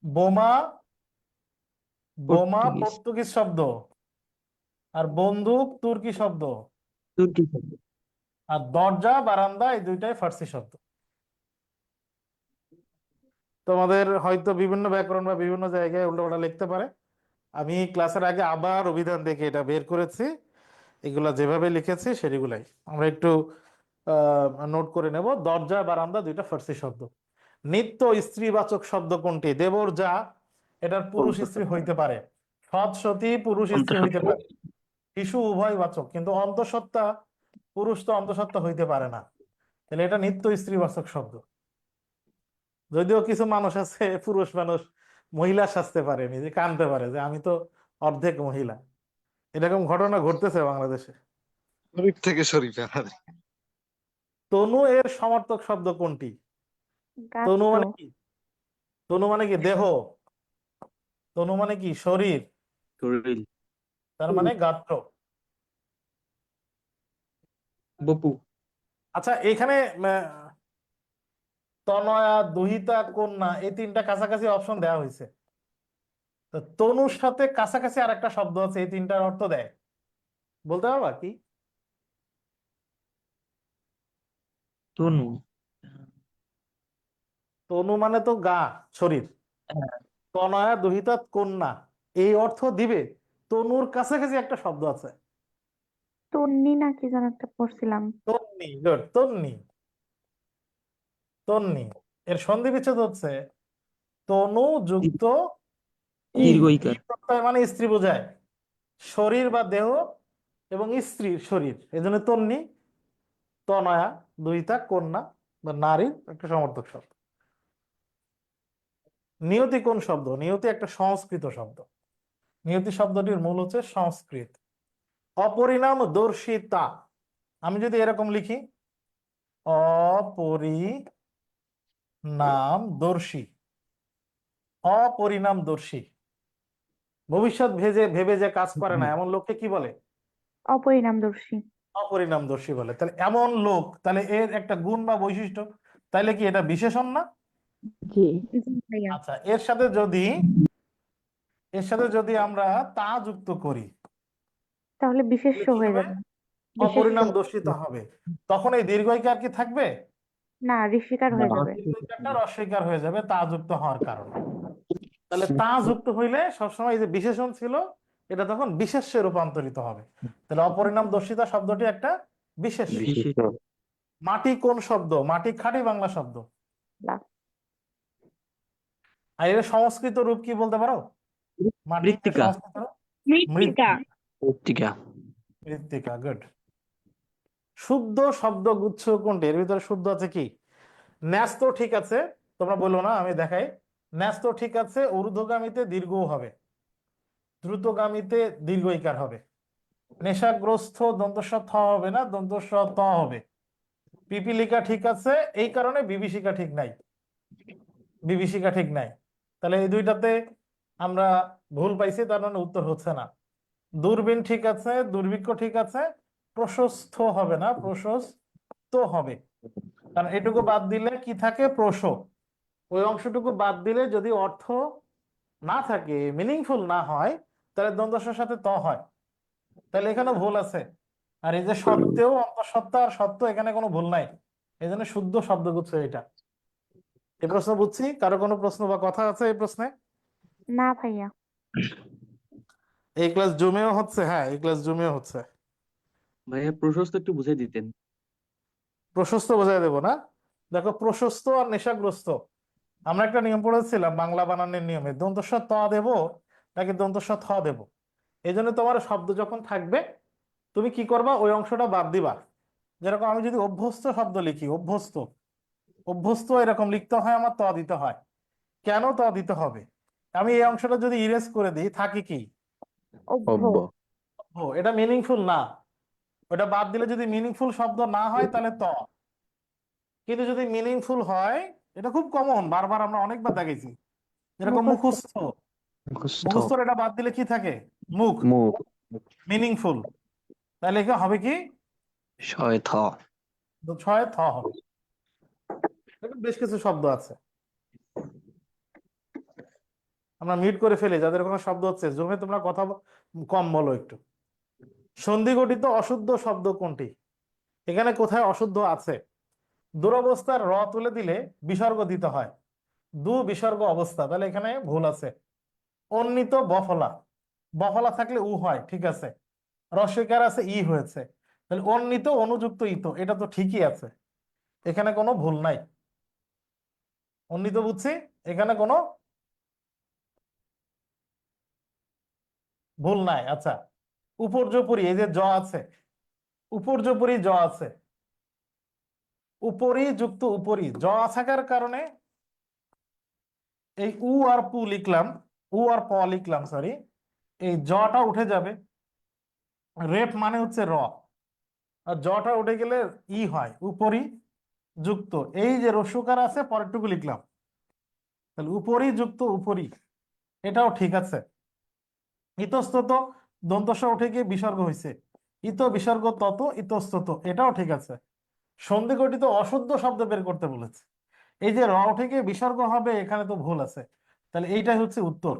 বোমা, বোমা পর্তুগিজ পর্তুগিজ শব্দ। আর বন্দুক তুর্কি শব্দ। তুর্কি শব্দ। আর দরজা বারান্দা এই দুইটাই ফার্সি শব্দ। তোমাদের হয়তো বিভিন্ন ব্যাকরণ বা বিভিন্ন জায়গায় উল্টোপাল্টা লিখতে পারে। আমি ক্লাসের আগে আবার অভিধান দেখে এটা বের করেছি, এগুলা যেভাবে লিখেছি সেগুলাই আমরা একটু নোট করে নেব। দরজা বারান্দা দুইটা ফার্সি শব্দ। নিত্য স্ত্রীবাচক শব্দ কোনটি? দেবর যা, এটার পুরুষ স্ত্রী হইতে পারে। সৎ সতী পুরুষ স্ত্রী হইতে অন্তঃসত্ত্বা। পারে। শিশু উভয় বাচক, কিন্তু অন্তঃসত্ত্বা পুরুষ তো অন্তঃসত্ত্বা হইতে পারে না, তাহলে এটা নিত্য স্ত্রীবাচক শব্দ। যদিও কিছু মানুষ আছে পুরুষ মানুষ মহিলা সাজতে পারে, নিজে কানতে পারে যে আমি তো অর্ধেক মহিলা। এরকম ঘটনা ঘটতেছে বাংলাদেশে। শরীফ থেকে শরীফে তনু এর সমার্থক শব্দ কোনটি? তনু গাত্র। মানে কি? তনু মানে কি? দেহ। তনু মানে কি? শরীর। শরীর। তার মানে গাত্র। বপু আচ্ছা এখানে তনয়া দুহিতা কন্যা এই তিনটা কাছাকাছি অপশন দেওয়া হয়েছে, তো তনুর সাথে কাছাকাছি আর একটা শব্দ আছে এই তিনটার অর্থ দেয়, বলতে পারবা কি? তনু তনু মানে তো গা, শরীর। হ্যাঁ, তনয়া দুহিতা কন্যা এই অর্থ দিবে, তনুর কাছাকাছি একটা শব্দ আছে। তন্নি না কি যেন একটা পড়ছিলাম। তন্নি, good, তন্নি। তন্নি এর সন্ধি বিচ্ছেদ হচ্ছে তনু যুক্ত ই। দীর্ঘ ই ইকার। প্রত্যয় মানে স্ত্রী বোঝায়, শরীর বা দেহ এবং স্ত্রীর শরীর, এই জন্য তন্নি। তনয়া দুহিতা কন্যা বা নারীর একটা সমর্থক শব্দ। নিয়তি কোন শব্দ? নিয়তি একটা সংস্কৃত শব্দ। নিয়তি শব্দটির মূল হচ্ছে সংস্কৃত। অপরিণাম দর্শিতা, আমি যদি এরকম লিখি অপরিণাম দর্শী, অপরিণামদর্শী, ভবিষ্যৎ ভেবে ভেবে যে কাজ করে না এমন লোককে কি বলে? অপরিণামদর্শী। অপরিণামদর্শী বলে। তাহলে এমন লোক, তাহলে এর একটা গুণ বা বৈশিষ্ট্য, তাহলে কি এটা বিশেষণ না? জি ভাইয়া। আচ্ছা এর সাথে যদি আমরা তা যুক্ত করি তাহলে বিশেষ্য তাহলে কি হয়ে হবে? যাবে। বিশেষ্য। অপরিণাম দর্শিত হবে, তখন এই দীর্ঘইকার কি থাকবে? না, ঋষিকার হয়ে যাবে। দীর্ঘইকারটা রস্বইকার হয়ে যাবে তা যুক্ত হওয়ার কারণে। তাহলে তা যুক্ত হইলে সবসময় এই যে বিশেষণ ছিল এটা তখন বিশেষ্যে রূপান্তরিত হবে। তাহলে অপরিণাম দর্শিতা শব্দটি একটা বিশেষ্য। বিশেষ মাটি কোন শব্দ? মাটি খাঁটি বাংলা শব্দ। না। আর এর সংস্কৃত রূপ কি বলতে পারো? মাটিকে মৃত্তিকা। সংস্কৃত রূপ? মৃত্তিকা। মৃত্তিকা। মৃত্তিকা, গুড। শুদ্ধ শব্দগুচ্ছ কোনটি? এর ভিতরে শুদ্ধ আছে কি? ন্যস্ত ঠিক আছে, তোমরা বললো না, আমি দেখাই। ন্যস্ত ঠিক আছে, ঊর্ধ্বগামীতে দীর্ঘ হবে, দ্রুতগামীতে দীর্ঘইকার হবে। নেশাগ্রস্ত দন্তস্ব থ হবে না, দন্তস্ব ত হবে। পিপিলিকা ঠিক আছে, এই কারণে বিভীষিকা ঠিক নাই, বিভীষিকা ঠিক নাই। তাহলে এই দুইটাতে আমরা ভুল পাইছি, তার মানে উত্তর হচ্ছে না। দূরবীন ঠিক আছে, দুর্ভিক্ষ ঠিক আছে, প্রশস্ত হবে না, প্রশস্ত হবে। কারণ এটুকু বাদ দিলে কি থাকে? প্রশ। ওই অংশটুকু বাদ দিলে যদি অর্থ না থাকে, মিনিংফুল না হয়, তাহলে দ্বন্দ্বস্বের সাথে ত হয়। তাহলে এখানে ভুল আছে। আর এই যে সত্ত্বেও, অন্তঃসত্ত্বা আর সত্য, এখানে কোনো ভুল নাই। এই জন্য শুদ্ধ শব্দগুচ্ছ এটা। এই প্রশ্ন বুঝছি। কারো কোনো প্রশ্ন বা কথা আছে এই প্রশ্নে? না ভাইয়া। এই ক্লাস জুমেও হচ্ছে? হ্যাঁ, এই ক্লাস জুমেও হচ্ছে। ভাইয়া প্রশস্ত একটু বুঝাই দিতেন। প্রশস্ত বোঝাই দেবো না? দেখো, প্রশস্ত আর নেশাগ্রস্ত, আমরা একটা নিয়ম পড়েছিলাম বাংলা বানানের নিয়মে, দন্তস্ব ত দেব নাকি দন্তস্ব থ দেব। এই জন্য তোমার শব্দ যখন থাকবে তুমি কি করবা? ওই অংশটা বাদ দিবা। যেরকম আমি যদি অভ্যস্ত শব্দ লিখি, অভ্যস্ত, অভ্যস্ত এরকম লিখতে হয়, আমার ত দিতে হয়। কেন ত দিতে হবে? আমি এই অংশটা যদি ইরেজ করে দিই, থাকে কি? অভ্য। ও, এটা মিনিংফুল না। ওটা বাদ দিলে যদি মিনিংফুল শব্দ না হয় তাহলে ত। কিন্তু যদি মিনিংফুল হয়, এটা খুব কমন, বারবার আমরা অনেকবার দেখেছি। যেরকম মুখস্থ। মুখস্থ, মুখস্থর এটা বাদ দিলে কি থাকে? মুখ। মুখ। মিনিংফুল। তাহলে এখানে হবে কি? শয় থ। তো ছয় থ হবে। এরকম বেশ কিছু শব্দ আছে, আমরা মিট করে ফেলি যাদের কোনো শব্দ হচ্ছে। জমে তোমরা কথা কম বলো একটু। সন্ধি গঠিত অশুদ্ধ শব্দ কোনটি? এখানে কোথায় অশুদ্ধ আছে? দুরবস্থার র তুলে দিলে বিসর্গ দিতে হয়, দু বিসর্গ অবস্থা, তাহলে এখানে ভুল আছে। অন্বিত বফলা, বফলা থাকলে উ হয়, ঠিক আছে। রস্বইকার আছে, ই হয়েছে, তাহলে অন্বিত অনুযুক্ত ইত, এটা তো ঠিকই আছে, এখানে কোনো ভুল নাই। অন্বিত বুঝছি, এখানে কোনো ভুল নাই। আচ্ছা, উপর্যুপরি, এই যে জ আছে, উপর্যুপরি জ আছে, উপরি যুক্ত উপরি, জ থাকার কারণে এই উ আর পু লিখলাম, উ আর প লিখলাম, সরি, এই জটা উঠে যাবে। রেপ মানে হচ্ছে র, আর জটা উঠে গেলে ই হয়, উপরি যুক্ত। এই যে রস্যকার আছে, পরেরটুকু লিখলাম, তাহলে উপরি যুক্ত উপরি, এটাও ঠিক আছে। ইতস্তত দন্তস্ব উঠে গিয়ে বিসর্গ হয়েছে, ইত বিসর্গ তত ইতস্তত, এটাও ঠিক আছে। সন্ধি গঠিত অশুদ্ধ শব্দ বের করতে বলেছে, এই যে র উঠে গিয়ে বিসর্গ হবে, এখানে তো ভুল আছে। তাহলে এইটাই হচ্ছে উত্তর,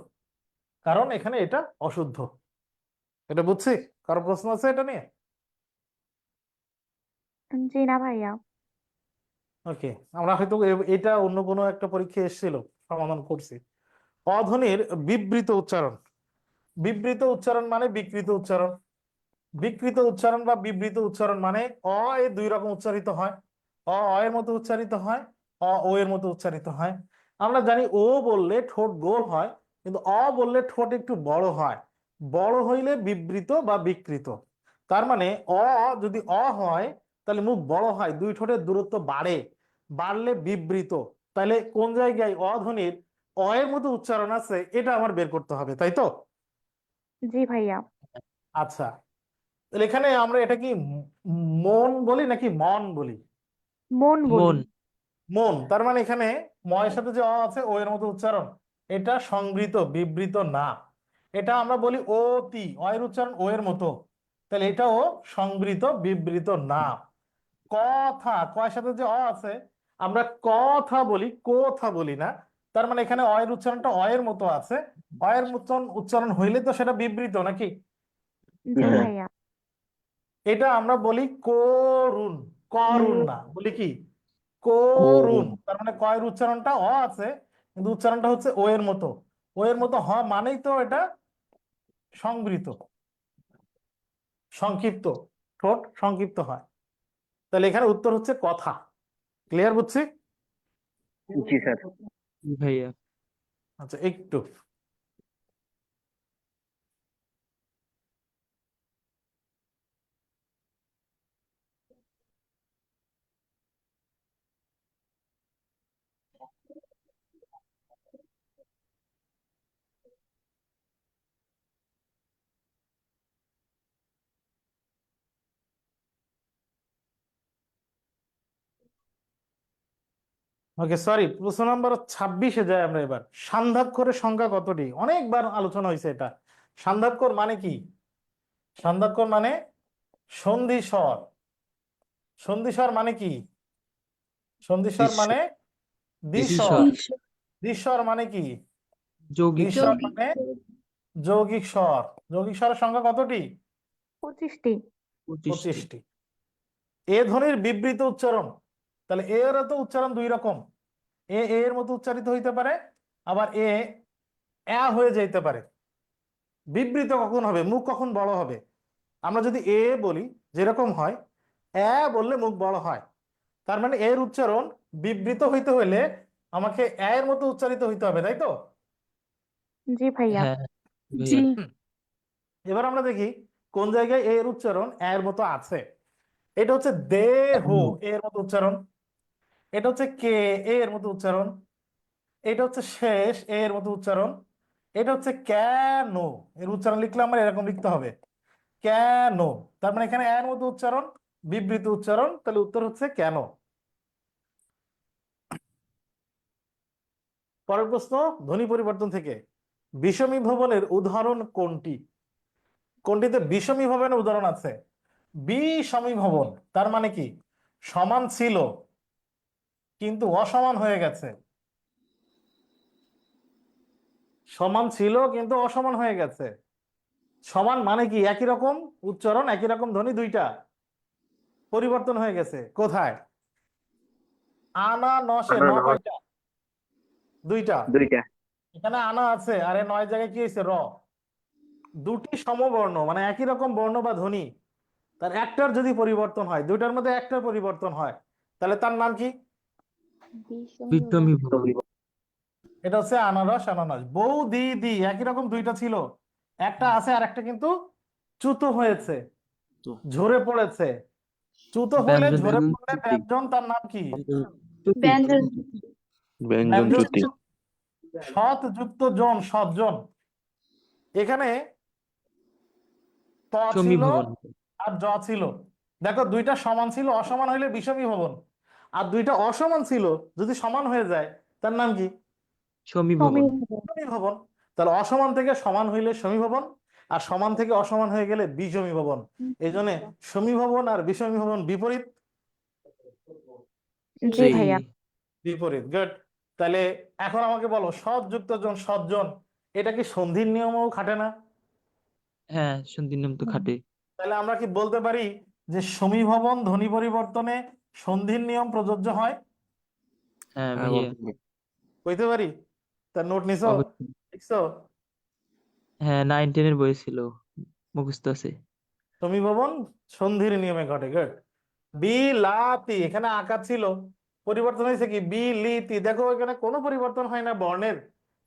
কারণ এখানে এটা অশুদ্ধ। এটা বুঝছি? কারো প্রশ্ন আছে এটা নিয়ে? জি না ভাইয়া। ওকে, আমরা হয়তো এটা অন্য কোনো একটা পরীক্ষা এসেছিল, সমাধান করছি। অধ্বনির বিবৃত উচ্চারণ। বিবৃত উচ্চারণ মানে বিকৃত উচ্চারণ। বিকৃত উচ্চারণ বা বিবৃত উচ্চারণ মানে অ এ দুই রকম উচ্চারিত হয়, অ এর মতো উচ্চারিত হয়, অ ও এর মতো উচ্চারিত হয়। আমরা জানি ও বললে ঠোঁট গোল হয়, কিন্তু অ বললে ঠোঁট একটু বড় হয়, বড় হইলে বিবৃত বা বিকৃত। তার মানে অ যদি অ হয় তাহলে মুখ বড় হয়, দুই ঠোঁটের দূরত্ব বাড়ে, বাড়লে বিবৃত। তাহলে কোন জায়গায় অ ধ্বনির অ এর মতো উচ্চারণ আছে, এটা আমার বের করতে হবে, তাই তো? জি ভাইয়া। আচ্ছা, তাহলে এখানে আমরা এটা কি মন বলি নাকি মন বলি? মন বলি। মন। মন। তার মানে এখানে ময়ের সাথে যে অ আছে, ও এর মতো উচ্চারণ, এটা সংবৃত, বিবৃত না। এটা আমরা বলি অতি, অ এর উচ্চারণ ও এর মতো, তাহলে এটাও সংবৃত, বিবৃত না। কথা, কয়ের সাথে যে অ আছে, আমরা কথা বলি, কোথা বলি না। তার মানে এখানে অ এর উচ্চারণটা অ এর মতো আছে, অ এর মতন উচ্চারণ হইলে তো সেটা বিবৃত নাকি? জি হ্যাঁ। ভাইয়া। এটা আমরা বলি করুণ, করুণ না, বলি কি করুণ। তার মানে কয়ের উচ্চারণটা অ আছে, কিন্তু উচ্চারণটা হচ্ছে ও এর মতো। ও এর মতো হ মানেই তো এটা সংবৃত, সংক্ষিপ্ত, ঠোঁট সংক্ষিপ্ত হয়। তাহলে এখানে উত্তর হচ্ছে কথা। ক্লিয়ার বুঝছি? জি স্যার। জি ভাইয়া। আচ্ছা, একটু ওকে, সরি, প্রশ্ন নম্বর 26-এ যাই আমরা এবার। সান্ধ্যাক্ষরের সংখ্যা কতটি? অনেকবার আলোচনা হয়েছে এটা। সান্ধ্যাক্ষর মানে কি? সান্ধ্যাক্ষর মানে সন্ধিস্বর। সন্ধিস্বর মানে কি? সন্ধিস্বর মানে দ্বিস্বর। দ্বিস্বর। দ্বিস্বর মানে কি? যৌগিক দ্বিস্বর স্বর। মানে যৌগিক স্বর। যৌগিক স্বরের সংখ্যা কতটি? 25টি। 25টি। 25টি। এ ধ্বনির বিবৃত উচ্চারণ, তাহলে এর তো উচ্চারণ দুই রকম। এর মতো উচ্চারিত হইতে পারে, আবার হয়ে যাইতে পারে। বিবৃত কখন হবে? মুখ কখন বড় হবে? আমরা যদি বলি, যেরকম হয় বললে মুখ বড় হয়। তার মানে এর উচ্চারণ বিবৃত হইতে হইলে আমাকে এর মতো উচ্চারিত হইতে হবে, তাই তো? জি ভাইয়া। হ্যাঁ ভাইয়া। এবার আমরা দেখি কোন জায়গায় এর উচ্চারণ এর মতো আছে। এটা হচ্ছে দেহ, এর মতো উচ্চারণ। এটা হচ্ছে কে, এর মতো উচ্চারণ। এটা হচ্ছে শেষ, এর মতো উচ্চারণ। এটা হচ্ছে কেন, এর উচ্চারণ লিখলে আমার এরকম লিখতে হবে, কেন। তার মানে এখানে এর মতো উচ্চারণ, বিবৃত উচ্চারণ, তাহলে উত্তর হচ্ছে কেন। পরের প্রশ্ন, ধ্বনি পরিবর্তন থেকে বিষমী ভবনের উদাহরণ কোনটি? কোনটিতে বিষমী ভবনের উদাহরণ আছে? বিষমী ভবন তার মানে কি? সমান ছিল কিন্তু অসমান হয়ে গেছে। সমান ছিল কিন্তু অসমান হয়ে গেছে। সমান মানে কি? একই রকম উচ্চারণ, একই রকম ধ্বনি, দুইটা পরিবর্তন হয়ে গেছে। কোথায়? আনা নসে, ন কয়টা? দুইটা। দুইটা। এখানে আনা আছে, আরে নয় জায়গায় কি হয়েছে? র। দুটি সমবর্ণ মানে একই রকম বর্ণ বা ধ্বনি, তার একটার যদি পরিবর্তন হয়, দুইটার মধ্যে একটার পরিবর্তন হয়, তাহলে তার নাম কি? বিদ্যমী ভবন। এটা হচ্ছে আনারস, আনারস। বউ দি দি একই রকম দুইটা ছিল, একটা আছে আর একটা কিন্তু চ্যুত হয়েছে, ঝরে পড়েছে। চ্যুত হলে, ব্যঞ্জন ঝরে পড়লে ব্যঞ্জন, তার নাম কি? চ্যুতি। ব্যঞ্জন। ব্যঞ্জন ব্যঞ্জন। চ্যুতি। সৎ যুক্ত জন, সৎজন। এখানে ত সমী ছিল ভবন। আর জ ছিল। দেখো, দুইটা সমান ছিল, অসমান হইলে বিষমী ভবন। আর দুইটা অসমান ছিল, যদি সমান হয়ে যায়, তার নাম কি? সমী ভবন। সমী ভবন। তাহলে অসমান থেকে সমান হইলে সমী ভবন, আর সমান থেকে অসমান হয়ে গেলে বিষমী ভবন। এই জন্য সমী ভবন আর বিষমী ভবন বিপরীত। জি জি। ভাইয়া। বিপরীত, গুড। তাহলে এখন আমাকে বলো, সৎ যুক্ত জন, সৎজন, এটা কি সন্ধির নিয়মও খাটে না? হ্যাঁ, সন্ধির নিয়ম তো খাটে। তাহলে আমরা কি বলতে পারি যে সমীভবন ধ্বনি পরিবর্তনে সন্ধির নিয়ম প্রযোজ্য হয়? হ্যাঁ হ্যাঁ ভাইয়া। বলতে কইতে পারি? তার নোট নিছো? অবশ্যই। লিখছো? হ্যাঁ, 9-10 বই ছিল, মুখস্থ আছে। সমীভবন সন্ধির নিয়মে ঘটে, গুড। বিলাতি, এখানে আকার ছিল, পরিবর্তন হয়েছে কি? বিলিতি। দেখো এখানে কোনো পরিবর্তন হয় না বর্ণের,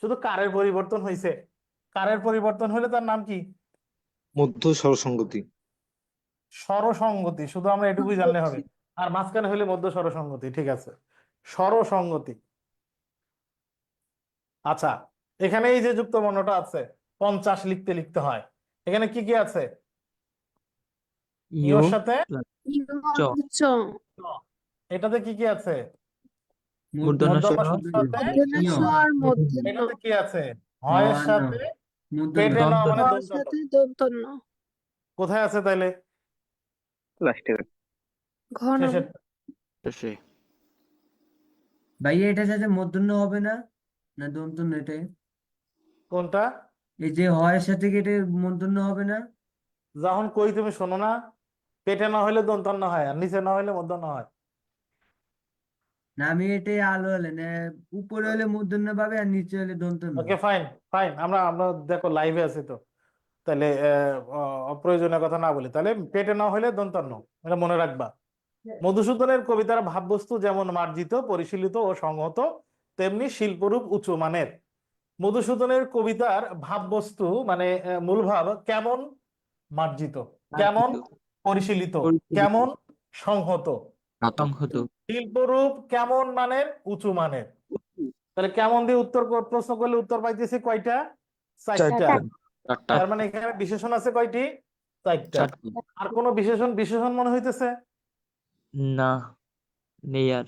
শুধু কারের পরিবর্তন হয়েছে। কারের পরিবর্তন হলে তার নাম কি? মধ্য স্বরসঙ্গতি। স্বরসঙ্গতি। শুধু আমরা এটুকুই জানলে হবে। আর মাঝখানে হলে মধ্য স্বরসঙ্গতি, ঠিক আছে, স্বরসঙ্গতি। আচ্ছা, এখানে এই যে যুক্ত বর্ণটা আছে, 50 লিখতে লিখতে হয়, এখানে কি কি আছে? ইয় ইয়োর সাথে চ। চ। ট। এটাতে কি কি আছে? মূর্ধন্য স। মধ্যমার সাথে স আর মূর্ধন্য। এটাতে কি আছে? হয়ের সাথে পেটে ন দন্ত। মানে র দন্তন্য। সাথে দন্তন্য। কোথায় আছে তাইলে? লাস্টে। ঘন। শেষের। শেষে। ভাইয়া এটা যাতে মূর্ধন্য হবে না, না দন্তন্য এটাই? কোনটা? এই যে হয়ের সাথে কি এটা মূর্ধন্য হবে না? যখন কই তুমি শোনো না? পেটে না হলে দন্তান্ন হয় আর নিচে না হলে মূর্ধন্য হয়। না আমি এটাই আলো হলে না, উপরে হলে মূর্ধন্য পাবে আর নিচে হলে দন্তন্য। ওকে ফাইন ফাইন, আমরা আমরা দেখো লাইভে আছি তো, তাহলে অপ্রয়োজনীয় কথা না বলি, তাহলে পেটে না হলে দন্তান্ন, এটা মনে রাখবা। মধুসূদনের কবিতার ভাববস্তু যেমন মার্জিত, পরিশীলিত ও সংহত, তেমনি শিল্পরূপ উঁচু মানের। মধুসূদনের কবিতার ভাববস্তু মানে মূল ভাব কেমন? মার্জিত। কেমন? পরিশীলিত। পরিশীলিত। কেমন? সংহত। সংহত। শিল্পরূপ কেমন মানের? উঁচু মানের। তাহলে কেমন দিয়ে উত্তর প্রশ্ন করলে উত্তর পাইতেছি কয়টা? চারটা। চারটা। তার মানে এখানে বিশেষণ আছে কয়টি? চারটা। চারটি। আর কোন বিশেষণ বিশেষণ মনে হইতেছে? না, নেই আর।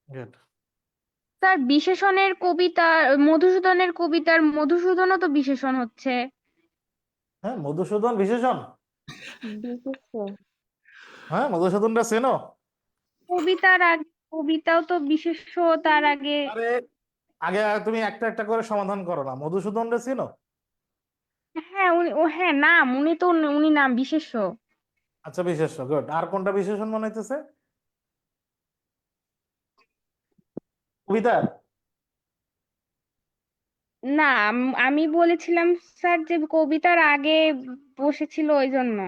Good. স্যার বিশেষণের কবিতা, মধুসূদনের কবিতার মধুসূদনও তো বিশেষণ হচ্ছে। হ্যাঁ, মধুসূদন বিশেষণ। বিশেষ্য। হ্যাঁ, মধুসূদনটা চেনো? কবিতার আগে কবিতাও তো বিশেষ্য, তার আগে। আরে আগে তুমি একটা একটা করে সমাধান করো না, মধুসূদনটা চেনো? হ্যাঁ হ্যাঁ নাম, উনি নাম বিশেষ্য। আচ্ছা, বিশেষ্য। গুড। আর কোনটা বিশেষণ মনে হইতেছে কবিতার? না, আমি বলেছিলাম স্যার যে কবিতার আগে বসেছিল ওই জন্য।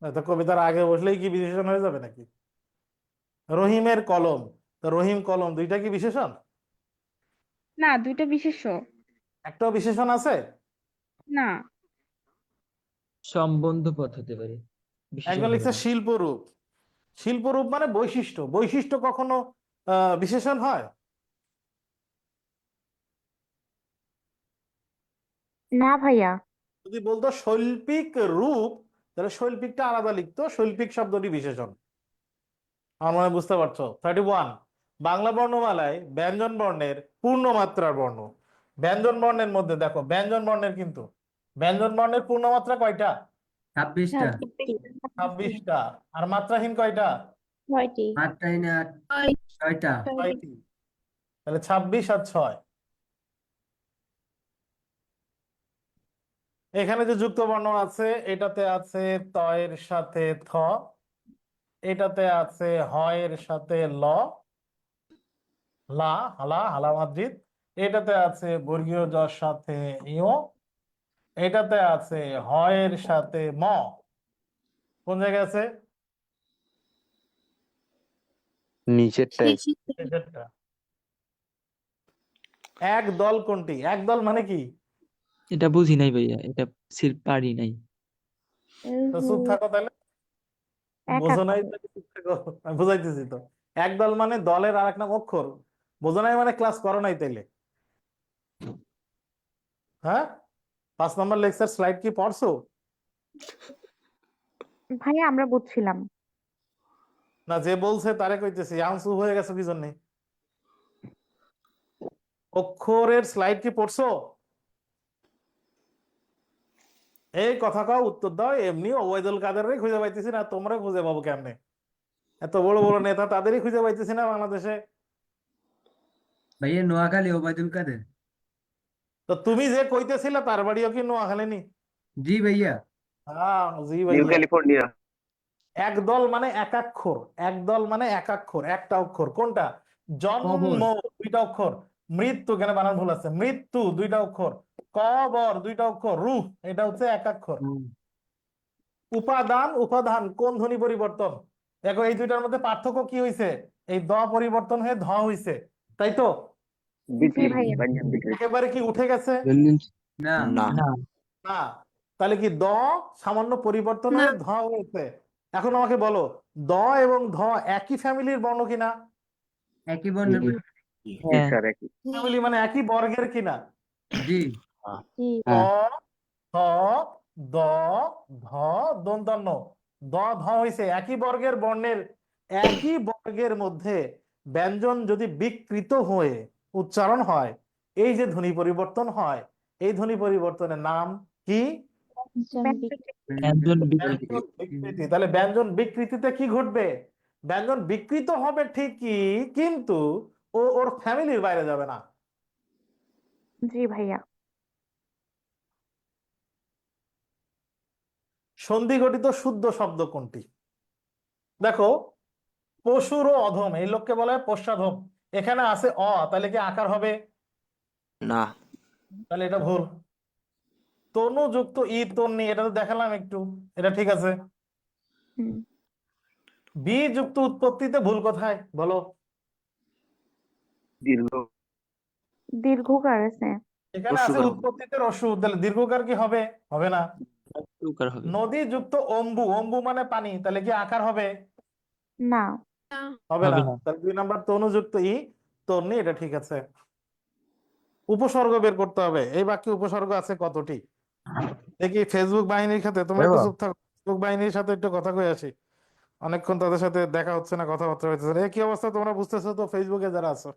তো কবিতার আগে বসলেই কি বিশেষণ হয়ে যাবে নাকি? রহিমের কলম, তো রহিম কলম দুইটা কি বিশেষণ? না, দুটো বিশেষ্য। একটাও বিশেষণ আছে? না। সম্বন্ধ পদ হতে পারে, বিশেষণ একজন হবে লিখছে না। শিল্পরূপ। শিল্পরূপ মানে বৈশিষ্ট্য। বৈশিষ্ট্য কখনো বিশেষণ হয়? না ভাইয়া। যদি বলতো শৈল্পিক রূপ, তাহলে শৈল্পিকটা আলাদা লিখতো, শৈল্পিক শব্দটি বিশেষণ। আমার মনে হয় বুঝতে পারছো। 31, বাংলা বর্ণমালায় ব্যঞ্জন বর্ণের পূর্ণমাত্রার বর্ণ। ব্যঞ্জন বর্ণের মধ্যে দেখো, ব্যঞ্জন বর্ণের কিন্তু ব্যঞ্জন বর্ণের পূর্ণমাত্রা কয়টা? 26টা। 26টা। আর মাত্রাহীন কয়টা? 6টি। 8টাই না 6টা। 6টি। তাহলে 26 আর 6। এখানে যে যুক্ত বর্ণ আছে, এটাতে আছে ত এর সাথে থ, এটাতে আছে হ এর সাথে ল, লা, হালা, হালা মাদ্রিদ। এটাতে আছে বর্গীয় জর সাথে ইও, এটাতে আছে হ এর সাথে ম। কোন জায়গায় আছে? নিচেরটাই। এদেরটা। এক দল কোনটি? এক দল মানে কি? এটা বুঝি নাই ভাইয়া, এটা পারি নাই। তো চুপ থাকো তাহলে। বোঝো নাই তো চুপ থাকো, আমি বুঝাইতেছি তো। এক দল মানে দলের আর এক নাম অক্ষর। বোঝো নাই মানে ক্লাস করো নাই তাইলে। হ্যাঁ, 5 নম্বর লেকচার স্লাইড কি পড়ছো? ভাইয়া আমরা বুঝছিলাম। না, যে বলছে তারে কইতেছি, আনসু হয়ে গেছো কি জন্য? অক্ষরের স্লাইড কি পড়ছো? এই কথা কাও উত্তর দাও। এমনি ওবায়দুল কাদেরই খুঁজে পাইতেছি না, তোমরা খুঁজে পাবো কেমনে? এত বড় বড় নেতা তাদেরই খুঁজে পাইতেছি না বাংলাদেশে। ভাইয়া নোয়াখালী ওবায়দুল কাদের। তো তুমি যে কইতেছিলে তার বাড়িও কি নোয়াখালী নি? জি ভাইয়া। হ্যাঁ, জি নিউ ভাইয়া। ক্যালিফোর্নিয়া। একদল মানে একাক্ষর, একদল মানে একাক্ষর, একটা অক্ষর। কোনটা? কবর। জন্ম দুইটা অক্ষর, মৃত্যু, কেন বানান ভুল আছে, মৃত্যু দুইটা অক্ষর, কবর দুইটা অক্ষর, রূহ এটা হচ্ছে একাক্ষর। উপাদান, উপাদান কোন ধ্বনি পরিবর্তন? দেখো এই দুইটার মধ্যে পার্থক্য কি হয়েছে? এই দ পরিবর্তন হয়ে ধ হয়েছে, তাই তো? জি বিকৃতি, ভাইয়া। ব্যঞ্জন বিকৃতি। একেবারে কি উঠে গেছে? না। না। না। না। তাহলে কি দ সামান্য পরিবর্তন হয়ে ধ হয়েছে। এখন আমাকে বলো, দ এবং ধ একই ফ্যামিলির বর্ণ কিনা? একই বর্ণের। জি হ্যাঁ। স্যার, একই। ফ্যামিলি মানে একই বর্গের কিনা? জি। জি। ক, খ, দ, ধ, দন্তান্ন। দ ধ হইছে একই বর্গের বর্ণের। একই বর্গের মধ্যে ব্যঞ্জন যদি বিকৃত হয়ে উচ্চারণ হয়, এই যে ধ্বনি পরিবর্তন হয়, এই ধ্বনি পরিবর্তনের নাম কি? ব্যঞ্জন বিকৃতি। ব্যঞ্জন বিকৃতি। তাহলে ব্যঞ্জন বিকৃতিতে কি ঘটবে? ব্যঞ্জন বিকৃত হবে ঠিকই, কিন্তু ও ওর ফ্যামিলির বাইরে যাবে না। জি ভাইয়া। সন্ধি গঠিত শুদ্ধ শব্দ কোনটি? দেখো, পশুর ও অধম, এই লোককে বলা হয় পশ্চাধম। এখানে আছে অ, তাহলে কি আকার হবে? না। তাহলে এটা ভুল। তনু যুক্ত ই তন্নি, এটা তো দেখালাম একটু, এটা ঠিক আছে। হুম। বি যুক্ত উৎপত্তিতে ভুল কোথায় বলো? দীর্ঘ দীর্ঘকার আছে। এখানে আছে রস্যকার হবে। উৎপত্তিতে রস্য, তাহলে দীর্ঘকার কি হবে? হবে না। উকার হবে। নদী যুক্ত অম্বু, অম্বু মানে পানি, তাহলে কি আকার হবে? না। হবে না। হবে না। তাহলে 2 নাম্বার তনু যুক্ত ই তন্নি, এটা ঠিক আছে। উপসর্গ বের করতে হবে। এই বাক্যে উপসর্গ আছে কতটি? দেখি ফেসবুক বাহিনীর সাথে, তোমরা একটু চুপ থাকো, ফেসবুক বাহিনীর সাথে একটু কথা কয়ে আসি। অনেকক্ষণ তাদের সাথে দেখা হচ্ছে না, কথাবার্তা হচ্ছে না। কি অবস্থা তোমরা বুঝতেছো তো? ফেসবুকে যারা আছো,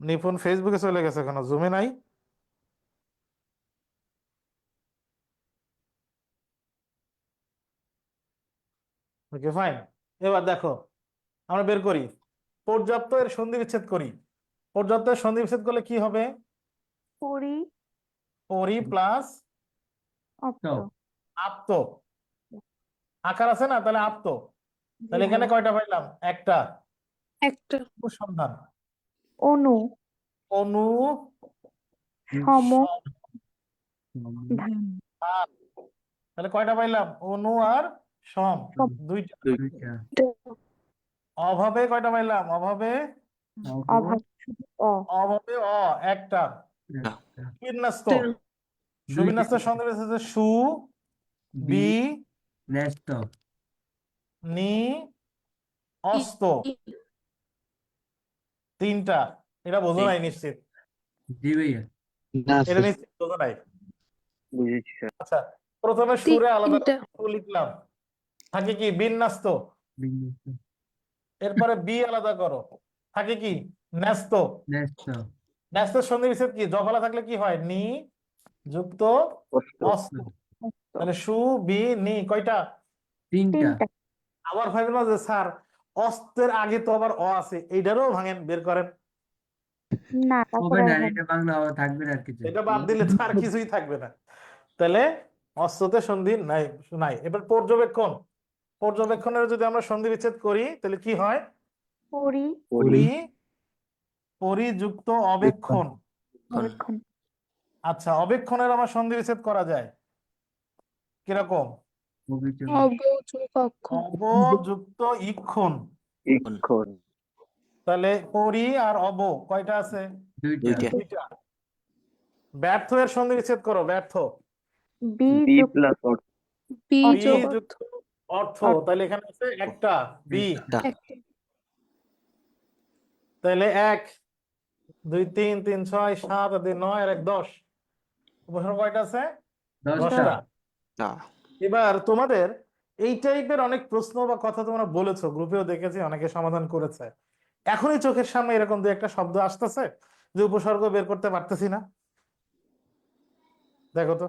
নিপুণ ফেসবুকে চলে গেছে, কেন জুমে নাই? Okay fine. এবার দেখো, আমরা বের করি পর্যাপ্ত এর সন্ধি বিচ্ছেদ করি। পর্যাপ্ত এর সন্ধি বিচ্ছেদ করলে কি হবে? পরি পরি প্লাস অপ্ত। আপ্ত। আকার আছে না, তাহলে আপ্ত। জি তাহলে এখানে ভাইয়া। কয়টা পাইলাম? একটা। একটা। উপসন্ধান অনু অনু সম সম- ধান। তাহলে কয়টা পাইলাম? অনু আর সম, সম। দুইটা। দুইটা। অভাবে কয়টা পাইলাম? অভাবে অভাব শুধু অ। অভাবে অ একটা। একটা। সুবিন্যস্ত, দুইটা। সুবিন্যস্ত সন্ধি বিচ্ছেদ সু বি ন্যস্ত। নি অস্ত, তিনটা। এটা বোঝো নাই নিশ্চিত? জি ভাইয়া। না এটা স্যার। নিশ্চিত বোঝো নাই? বুঝেছি স্যার। আচ্ছা, প্রথমে সুরে আলাদা তিনটা। করে সু লিখলাম, থাকে কি বিন্যস্ত। বিন্যস্ত। এরপরে বি আলাদা করো, থাকে কি ন্যস্ত। ন্যস্ত। ন্যস্তের সন্ধি বিচ্ছেদ কি? জফলা থাকলে কি হয়? নি যুক্ত অস্ত অস্ত। তাহলে সু বি নি কয়টা? তিনটা। তিনটা। আবার ভাবলো যে স্যার অস্তের আগে তো আবার অ আছে, এইটারও ভাঙেন, বের করেন। না, হবে তারপরে না, আর হবে এটা বাংলা থাকবে না আর কিছু। এটা বাদ দিলে তো আর কিছুই থাকবে না। তাহলে অস্ত্রতে সন্ধি নাই, নাই। এবার পর্যবেক্ষণ, পর্যবেক্ষণের যদি আমরা সন্ধি বিচ্ছেদ করি তাহলে কি হয়? পরি পরি পরিযুক্ত অবেক্ষণ। অবেক্ষণ। আচ্ছা, অবেক্ষণের আমার সন্ধি বিচ্ছেদ করা যায় কিরকম? অভিযোগ। অবযোগ অক্ষর। অবযুক্ত ইক্ষণ। ইক্ষণ তাহলে পরি আর অব কয়টা আছে? দুইটা। দুইটা। দুইটা। ব্যর্থ এর সন্ধি বিচ্ছেদ করো। ব্যর্থ বি বি যুক্ত প্লাস অর্থ বি বি যোগ যুক্ত অর্থ, অর্থ। তাহলে এখানে আছে একটা বি। একটা। একটা। তাহলে 1 2 3 3 6 7 আর 2 9 আর 1 10। উপসর্গ কয়টা আছে? 10টা। 10টা। না। এবার তোমাদের এই টাইপের অনেক প্রশ্ন বা কথা তোমরা বলেছো, গ্রুপেও দেখেছি, অনেকে সমাধান করেছে। এখনই চোখের সামনে এরকম দু একটা শব্দ আসতেছে যে উপসর্গ বের করতে পারতেছি না। দেখো তো।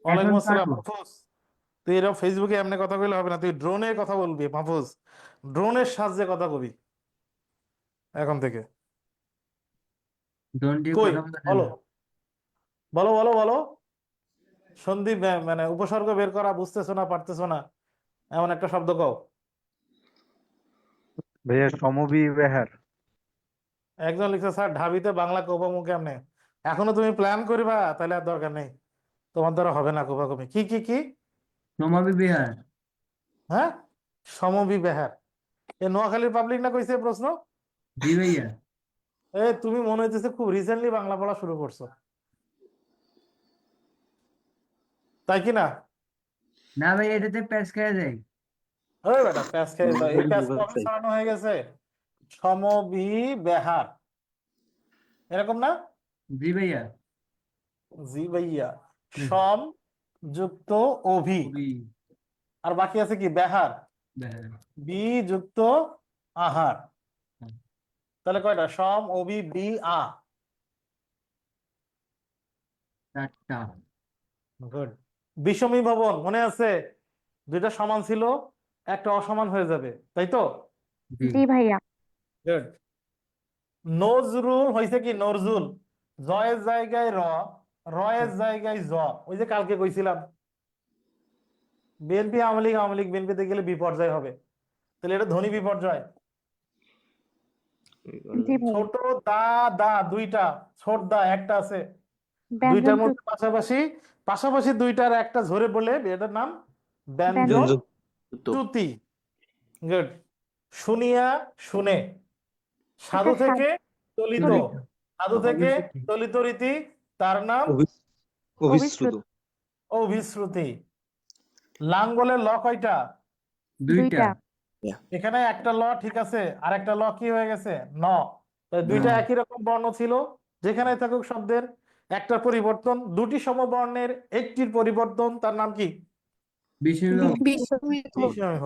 ওয়ালাইকুম আসসালাম পারবো। মাহফুজ। তুই এরকম ফেসবুকে এমনি কথা বললে হবে না, তুই ড্রোনের কথা বলবি মাহফুজ। ড্রোনের সাহায্যে কথা কবি এখন থেকে। ডন দিয়ে কই কথা বলা যায় বলো না। বলো বলো বলো। সন্ধি মানে উপসর্গ বের করা বুঝতেছো না, পারতেছো না, এমন একটা শব্দ কও। ভাইয়া সমবিব্যাহার। একজন লিখছে স্যার ঢাবিতে বাংলা কোপামু কেমনে? এখনো তুমি প্ল্যান করবা, তাহলে আর দরকার নেই, তোমার দ্বারা হবে না কোপাকুপি। কি কি কি? সমবিহার। হ্যাঁ, সমবিব্যাহার। এ নোয়াখালীর পাবলিক না কইছে প্রশ্ন? জি ভাইয়া। তুমি মনে হইতেছে খুব রিসেন্টলি বাংলা পড়া শুরু করছো, তাই কি না? না ভাই, এটাতে প্যাচ খেয়ে যায়। ওই বেটা প্যাস খেয়ে দাও, এই প্যাস কবে ছড়ানো হয়ে গেছে? সমবিব্যাহার, এরকম না? জি ভাইয়া। জি ভাইয়া। সম যুক্ত অভি, কবি। আর বাকি আছে কি? ব্যাহার। বেহার। বি যুক্ত আহার। তাহলে কয়টা? সম অভি বি আ। 4টা। গুড। বিষমী ভবন মনে আছে? দুইটা সমান ছিল, একটা অসমান হয়ে যাবে, তাই তো? জি। জি ভাইয়া। গুড। নজরুল হয়েছে কি নজরুল? জয়ের জায়গায় র, রয়ের জায়গায় জ, ওই যে কালকে কইছিলাম বিএনপি আওয়ামী লীগ বিএনপিতে গেলে বিপর্যয় হবে, তাহলে এটা ধ্বনি বিপর্যয়। জি ভাই। ছোট দা দা দুইটা, ছোট দা একটা আছে, ব্যঞ্জন দুইটার যুক্ত মধ্যে পাশাপাশি পাশাপাশি দুইটার একটা ধরে বলে এটার নাম ব্যঞ্জন ব্যঞ্জন যুক্ত চ্যুতি। গুড। শুনিয়া শুনে, সাধু এটা থেকে চলিত, চলিত। সাধু থেকে অভিশ্রুতি। চলিত রীতি, তার নাম অভিশ্রুত অভিশ্রুতি। লাঙ্গলের ল কয়টা? দুইটা। এখানে একটা ল ঠিক আছে, আর একটা ল কি হয়ে গেছে? ন। তো দুইটা ন। একই রকম বর্ণ ছিল, যেখানে থাকুক শব্দের একটা পরিবর্তন, দুটি সমবর্ণের একটির পরিবর্তন, তার নাম কি? বিষয় বিষমিত বিষয়হ।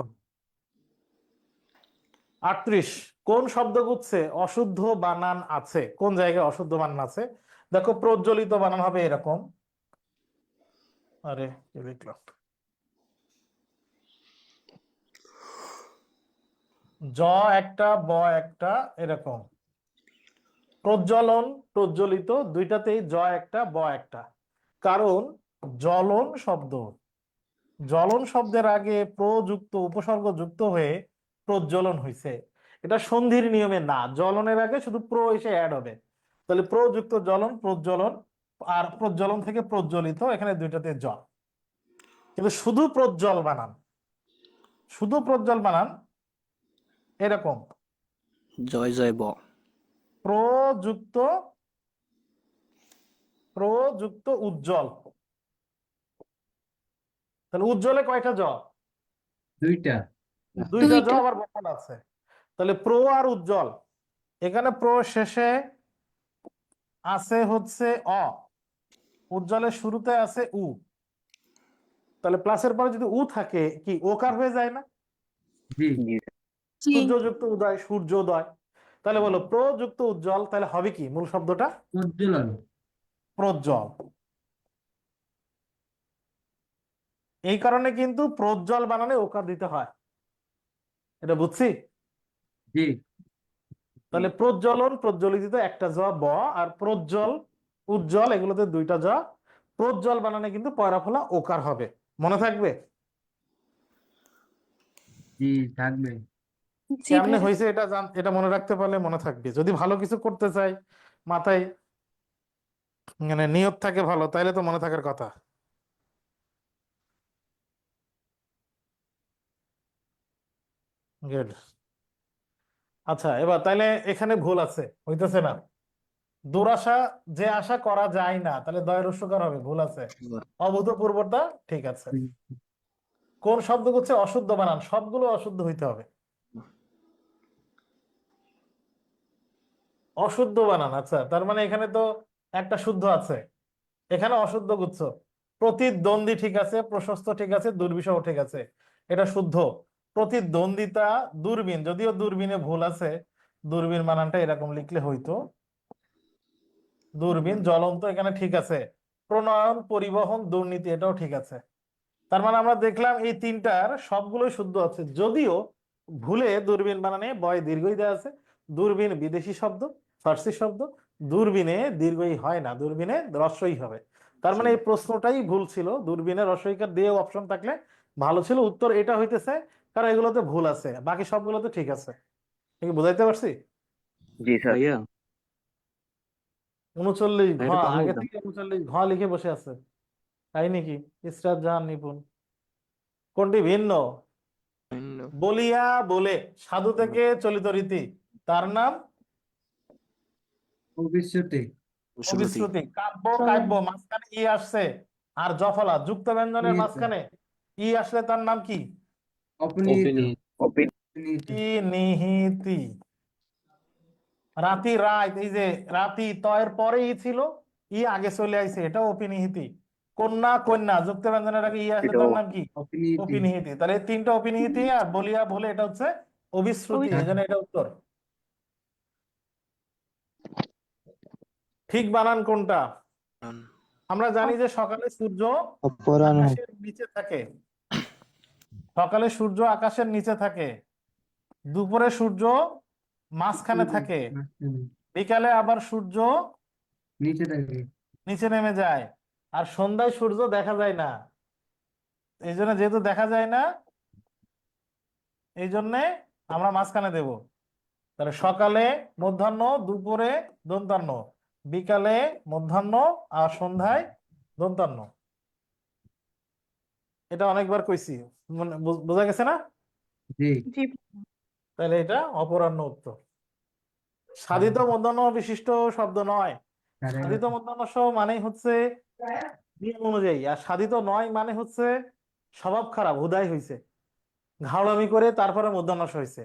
38, কোন শব্দগুচ্ছে অশুদ্ধ বানান আছে? কোন জায়গায় অশুদ্ধ বানান আছে? দেখো, প্রজ্বলিত বানান হবে এরকম, আরে কি লিখলাম, জ একটা ব একটা এরকম। প্রজ্বলন প্রজ্বলিত দুইটাতেই জ একটা ব একটা, কারণ জ্বলন শব্দের আগে প্রযুক্ত উপসর্গ যুক্ত হয়ে প্রজ্বলন হয়েছে। এটা সন্ধির নিয়মে না, জ্বলনের আগে শুধু প্র এসে অ্যাড হবে, তাহলে প্রযুক্ত জ্বলন প্রজ্বলন, আর প্রজ্বলন থেকে প্রজ্বলিত, এখানে দুইটাতে জ। কিন্তু শুধু প্রজ্বল বানান এরকম, জয় জয় ব প্রযুক্ত উজ্জ্বল। তাহলে উজ্জ্বলে কয়টা জ? দুইটা। দুইটা জ, দুইটা। আবার বচন আছে। তাহলে প্র আর উজ্জ্বল, এখানে প্র শেষে আছে হচ্ছে অ, উজ্জ্বলের শুরুতে আছে উ, তাহলে প্লাসের পরে যদি উ থাকে কি ওকার হয়ে যায় না? জি। জি জি সূর্যযুক্ত উদয়, সূর্যোদয়। তাহলে বলো প্রযুক্ত উজ্জ্বল, তাহলে হবে কি মূল শব্দটা? প্রজ্বলন। প্রজ্জ্বল। এই কারণে কিন্তু প্রজ্জ্বল বানানে ওকার দিতে হয়, এটা বুঝছি। জি। তাহলে প্রজ্বলন প্রজ্বলিত একটা জ ব, আর প্রজ্জ্বল উজ্জ্বল এগুলোতে দুইটা জ। প্রজ্জ্বল বানানে কিন্তু পয়রা ফলা ওকার হবে, মনে থাকবে। জি থাকবে। জি কেমনে ভাইয়া। হয়েছে এটা এটা মনে রাখতে পারলে মনে থাকবে। যদি ভালো কিছু করতে চাই, মাথায় মানে নিয়ত থাকে ভালো, তাইলে তো মনে থাকার কথা। গুড। আচ্ছা, এবার তাইলে এখানে ভুল আছে, হইতেছে না। দুরাশা, যে আশা করা যায় না, তাহলে দয় রস্যকার হবে, ভুল আছে। অভূতপূর্বতা ঠিক আছে। কোন শব্দ হচ্ছে অশুদ্ধ বানান? সবগুলো অশুদ্ধ হইতে হবে। অশুদ্ধ বানান, আচ্ছা, তার মানে এখানে তো একটা শুদ্ধ আছে, এখানে অশুদ্ধ গুচ্ছ। প্রতিদ্বন্দ্বী ঠিক আছে, প্রশস্ত ঠিক আছে, দুর্বিষহ ঠিক আছে, এটা শুদ্ধ। প্রতিদ্বন্দ্বিতা দূরবীন, যদিও দূরবীনে ভুল আছে, দূরবীন বানানটা এরকম লিখলে হইতো দূরবীন। জ্বলন্ত এখানে ঠিক আছে। প্রণয়ন পরিবহন দুর্নীতি, এটাও ঠিক আছে। তার মানে আমরা দেখলাম এই তিনটার সবগুলোই শুদ্ধ আছে, যদিও ভুলে দূরবীন বানানে বয় দীর্ঘই দেওয়া আছে। দূরবীন বিদেশি শব্দ, ফার্সি শব্দ, দূরবীনে দীর্ঘই হয় না, দূরবীনে রস্বই হবে। তার মানে এই প্রশ্নটাই ভুল ছিল, দূরবীনে রস্বইকার দিয়ে অপশন থাকলে ভালো ছিল। উত্তর এটা হইতেছে, কারণ এগুলোতে ভুল আছে, বাকি সবগুলোতে ঠিক আছে। ঠিক বুঝাইতে পারছি? জি স্যার। ভাইয়া 39 ঘ, ভাইয়া একটু পানি আগে দাও। থেকে 39 ঘ লিখে বসে আছে, তাই নাকি? ইসরাত জাহান নিপুণ। কোনটি ভিন্ন? বলিয়া বলে, সাধু থেকে চলিত রীতি, তার নাম অভিশ্রুতি। অভিশ্রুতি। কাব্য কাব্য মাঝখানে ই আসছে, আর জফলা যুক্ত ব্যঞ্জনের নিহিত। মাঝখানে ই আসলে তার নাম কি? অপনিহিত। ওপেন। অপনিহিত। নিহিতি। রাতি রাত, এই যে রাতি তয়ের পরে ই ছিল, ই আগে চলে আইছে, এটা অপিনিহিতি। কন্যা কন্যা যুক্ত ব্যঞ্জনের আগে ই আসলে তার নাম কি? অপনিহিতি। অপিনিহিতি। তাহলে এই তিনটা অপিনিহিতি, আর বলিয়া বলে এটা হচ্ছে অভিশ্রুতি, এই জন্য এটা উত্তর। ঠিক বানান কোনটা? আমরা জানি যে সকালে সূর্য আকাশের নিচে থাকে, সকালে সূর্য আকাশের নিচে থাকে, দুপুরে সূর্য মাঝখানে থাকে, বিকালে আবার সূর্য নিচে থাকে। নিচে নেমে যায়, আর সন্ধ্যায় সূর্য দেখা যায় না। এই জন্য যেহেতু দেখা যায় না, এই জন্যে আমরা মাঝখানে দেব। তাহলে সকালে মধ্যাহ্ন, দুপুরে দন্তান্ন, বিকালে মধ্যাহ্ন, আর সন্ধ্যায় দন্তান্ন। এটা অনেকবার কইছি, বোঝা গেছে না? জি জি তাহলে এটা অপরাহ্ন উত্তর। সাধিত মধ্যাহ্ন বিশিষ্ট শব্দ নয়। সাধিত মধ্যাহ্ন সহ মানেই হচ্ছে নিয়ম অনুযায়ী, আর সাধিত নয় মানে হচ্ছে স্বভাব খারাপ, হুদাই হইছে, ঘাওড়ামি করে তারপরে মধ্যাহ্ন হয়েছে।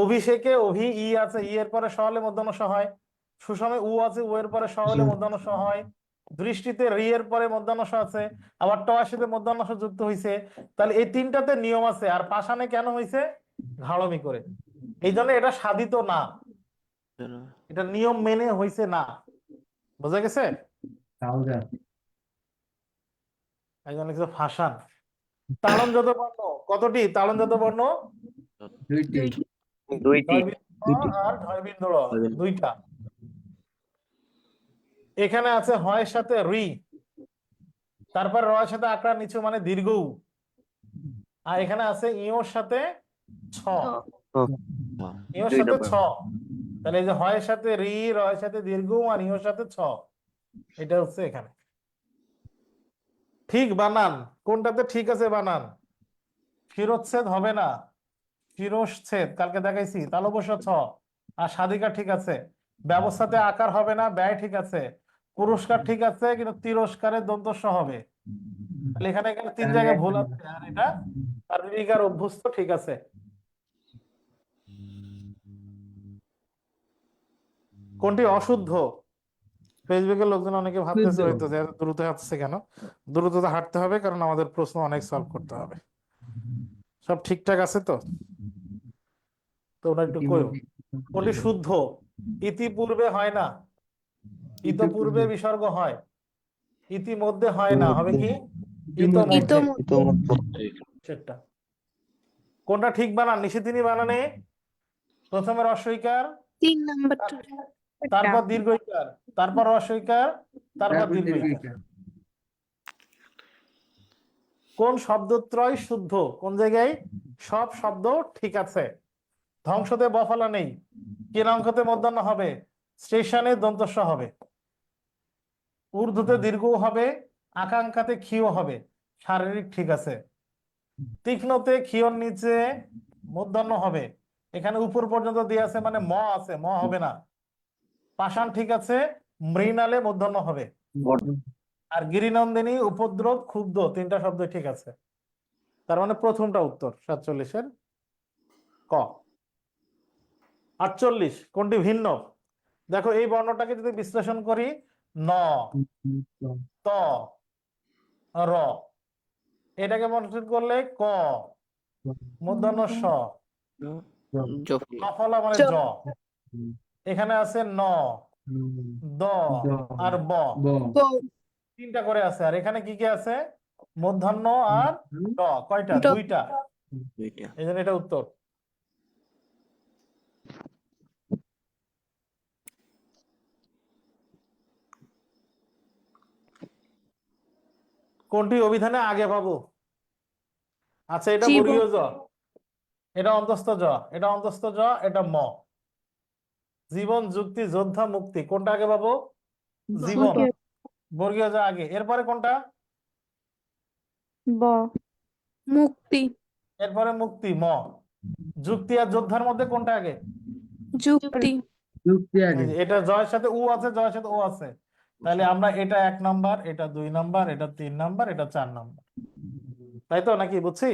অভিষেকে অভি ই আছে, ই এর পরে স হলে মধ্যাহ্ন স হয়। সুষমে উ আছে, উ এর পরে স হলে মধ্যাহ্ন স হয়। দৃষ্টিতে রি এর পরে মধ্যাহ্ন স আছে, আবার ট এর সাথে মধ্যাহ্ন স যুক্ত হয়েছে। তাহলে এই তিনটাতে নিয়ম আছে, আর পাষাণে কেন হয়েছে? ঘাওড়ামি করে। এই জন্য এটা সাধিত না, এটা নিয়ম মেনে হয়েছে না। বোঝা গেছে? এই জন্য কিছু ফাঁসান। তালনজাত বর্ণ কতটি? তালনজাত বর্ণ দুইটি দুইটি। ঢয়বিন্দু ড় আর ঢয়বিন্দু ড়, দুইটা। এখানে আছে হয়ের সাথে রি, তারপর র এর সাথে আকার নিচু মানে দীর্ঘ উ, আর এখানে আছে ইওর সাথে ছ, ইওর দুই সাথে নম্বর। ছ। তাহলে এই যে হয়ের সাথে রি, র এর সাথে দীর্ঘ উ, আর ইওর সাথে ছ, এটা হচ্ছে এখানে ঠিক বানান। কোনটাতে ঠিক আছে বানান? শিরচ্ছেদ হবে না, শিরচ্ছেদ কালকে দেখাইছি, তালবস্য ছ। আর সাধিকা ঠিক আছে। ব্যবস্থাতে আকার হবে না, ব্যয় ঠিক আছে। পুরস্কার ঠিক আছে, কিন্তু তিরস্কারের দন্তস্ব হবে। তাহলে এখানে এখানে তিন জায়গায় ভুল আছে, আর এটা শারীরিক আর অভ্যস্ত ঠিক আছে। কোনটি অশুদ্ধ? ফেসবুকের লোকজন অনেকে ভাবতেছে শুদ্ধ। হয়তো যে এত দ্রুত হাঁটছে কেন। দ্রুত তো হাঁটতে হবে, কারণ আমাদের প্রশ্ন অনেক সলভ করতে হবে। সব ঠিকঠাক আছে তো? তোমরা একটু কইও কোনটি শুদ্ধ? ইতিপূর্বে হয় না, ইতপূর্বে বিসর্গ হয়, ইতিমধ্যে হয় না, হবে কি? ইতোমধ্যে। ইতোমধ্যে সেটা কোনটা ঠিক বানান? নিষেধিনী বানানে প্রথমে রস্বইকার, 3 নাম্বারটা তারপর দীর্ঘইকার, তারপর রস্বইকার, তারপর দীর্ঘইকার। কোন শব্দত্রয় শুদ্ধ? কোন জায়গায় সব শব্দ ঠিক আছে? ধ্বংসতে বফলা নেই, কিরাঙ্কতে মধ্যাহ্ন হবে, স্টেশনে দন্তস্ব হবে, ঊর্ধ্বতে দীর্ঘ হবে, আকাঙ্ক্ষাতে ক্ষীয় হবে, শারীরিক ঠিক আছে। তীক্ষ্ণতে ক্ষীয়র নিচে মধ্যাহ্ন হবে, এখানে উপর পর্যন্ত দিয়ে আছে মানে ম আছে, ম হবে না। পাষাণ ঠিক আছে, মৃণালে মধ্যাহ্ন হবে। আর গিরিনন্দিনী, উপদ্রব, ক্ষুব্ধ, তিনটা শব্দ ঠিক আছে। তার মানে প্রথমটা উত্তর 47-এর ক। 48 কোনটি ভিন্ন? দেখো এই বর্ণটাকে যদি বিশ্লেষণ করি, ন, ত, র, এটাকে মনে করলে ক, মূর্ধন্য স, নফলা মানে জ। এখানে আছে ন, দ, আর ব, তিনটা করে আছে। আর এখানে কি কি আছে? মূর্ধন্য আর ড। কয়টা? ড। দুইটা। এই জন্য এটা উত্তর। কোনটি অভিধানে আগে পাবো? আচ্ছা, এটা জীব। বর্গীয় জ, এটা অন্তস্থ জ, এটা অন্তস্থ জ, এটা ম। জীবন, যুক্তি, যোদ্ধা, মুক্তি, কোনটা আগে পাবো? জীবন, বর্গীয়। বর্গীয় জ আগে। এরপরে কোনটা? ব মুক্তি এরপরে মুক্তি, ম। যুক্তি আর যোদ্ধার মধ্যে কোনটা আগে? যুক্তি যুক্তি এই আগে। যে এটা জয়ের সাথে উ আছে, জয়ের সাথে ও আছে, তাহলে আমরা এটা 1 নাম্বার, এটা 2 নাম্বার, এটা 3 নাম্বার, এটা 4 নাম্বার, তাই তো নাকি? বুঝছি?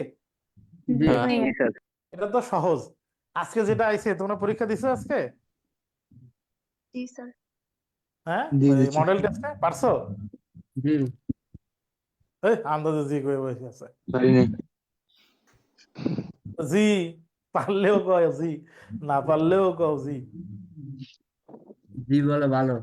জি জি জি স্যার। এটা তো সহজ। আজকে যেটা আইছে, তোমরা পরীক্ষা দিছো আজকে? জি স্যার হ্যাঁ, জি, ওই দিছি। মডেল টেস্টে পারছো? জি এই আন্দাজে জি কয়ে বসে আছে। পারি নাই। জি পারলেও কয় জি, না পারলেও কও জি। জি বলো ভালো।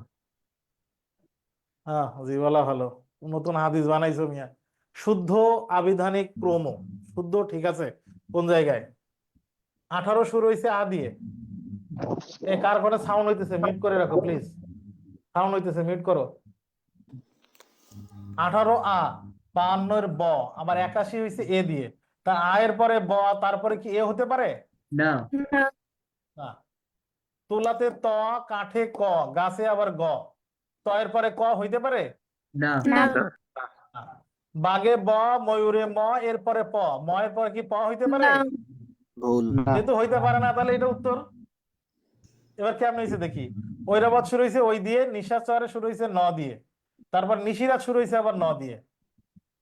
হ্যাঁ, জি বলা ভালো। নতুন হাদিস বানাইছো মিয়া। শুদ্ধ আবিধানিক ক্রম, শুদ্ধ ঠিক আছে কোন জায়গায়? 18 শুরু হয়েছে আ দিয়ে। কার ঘরে সাউন্ড হইতেছে? মিউট করে রাখো প্লিজ। সাউন্ড হইতেছে, মিউট করো। 18 আ, 52 ব, আবার 81 হয়েছে এ দিয়ে। তা আ এর পরে ব, তারপরে কি এ হতে পারে? না না না। তুলাতে ত, কাঠে ক, গাছে আবার গ, ত এর পরে ক হইতে পারে? না না না। বাঘে ব, ময়ূরে ম, এরপরে প, ম এর পরে কি প হইতে পারে? না ভুল। যেহেতু হইতে পারে না, তাহলে এটা উত্তর। এবার কেমন হয়েছে দেখি। ঐরাবত শুরু হয়েছে ওই দিয়ে, নিশাচরে শুরু হয়েছে ন দিয়ে, তারপর নিশিরাত শুরু হয়েছে আবার ন দিয়ে।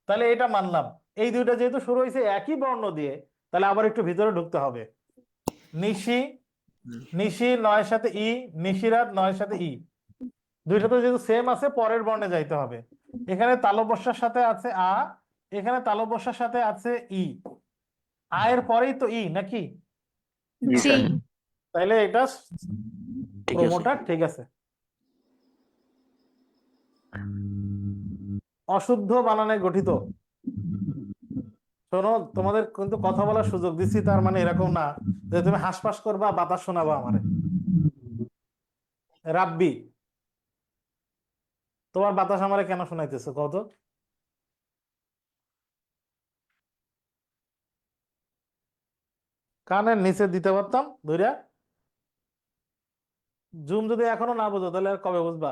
তাহলে এটা মানলাম। এই দুইটা যেহেতু শুরু হয়েছে একই বর্ণ দিয়ে, তাহলে আবার একটু ভিতরে ঢুকতে হবে। নিশি, নিশি নয়ের সাথে ই, নিশিরাত নয়ের সাথে ই, দুইটা তো যেহেতু সেম আছে, পরের বর্ণে যাইতে হবে। এখানে তালবস্যার সাথে আছে আ, এখানে তালবস্যার সাথে আছে ই, আয়ের পরেই তো ই নাকি? জি জি স্যার। তাহলে এটা ঠিক আছে। প্রোমোটার ঠিক আছে। অশুদ্ধ বানানে গঠিত। শোনো, তোমাদের কিন্তু কথা বলার সুযোগ দিচ্ছি, তার মানে এরকম না যে তুমি হাসপাস করবা, বাতাস শোনাবা আমারে। রাব্বি, তোমার বাতাস আমারে কেন শোনাইতেছো কত? কানের নিচে দিতে পারতাম ধইরা। জুম যদি এখনো না বুঝো তাহলে আর কবে বুঝবা?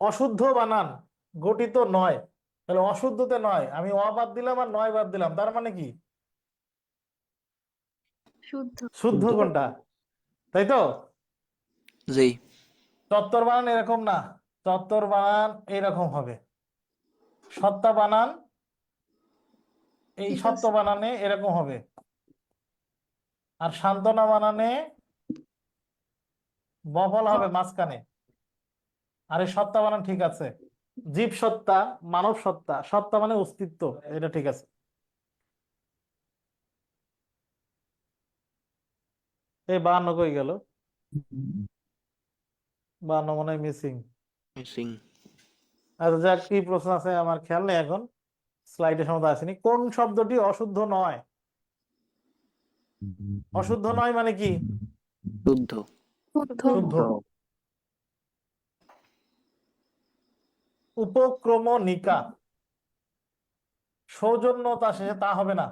অশুদ্ধ বানান গঠিত নয়, তাহলে অশুদ্ধতে নয়, আমি অ বাদ দিলাম আর নয় বাদ দিলাম, তার মানে কি? শুদ্ধ শুদ্ধ কোনটা? তাই তো? জি। চত্বর বানান এরকম না, চত্বর বানান এরকম হবে। সত্তা বানান, এই ঠিক সত্য আছে বানানে এরকম হবে। আর সান্ত্বনা বানানে বফল হবে মাঝখানে। আর এই সত্তা বানান ঠিক আছে। জীব সত্তা, মানব সত্তা, সত্তা মানে অস্তিত্ব, এটা ঠিক আছে। এই 52 কই গেল? 52 মনে হয় মিসিং। মিসিং। আচ্ছা যাক, কি প্রশ্ন আছে আমার খেয়াল নেই এখন, স্লাইডের সময় আসেনি। কোন শব্দটি অশুদ্ধ নয়? অশুদ্ধ নয় মানে কি? শুদ্ধ। শুদ্ধ শুদ্ধ। তো উপক্রমণিকা, সৌজন্যতা শেষে তা হবে না,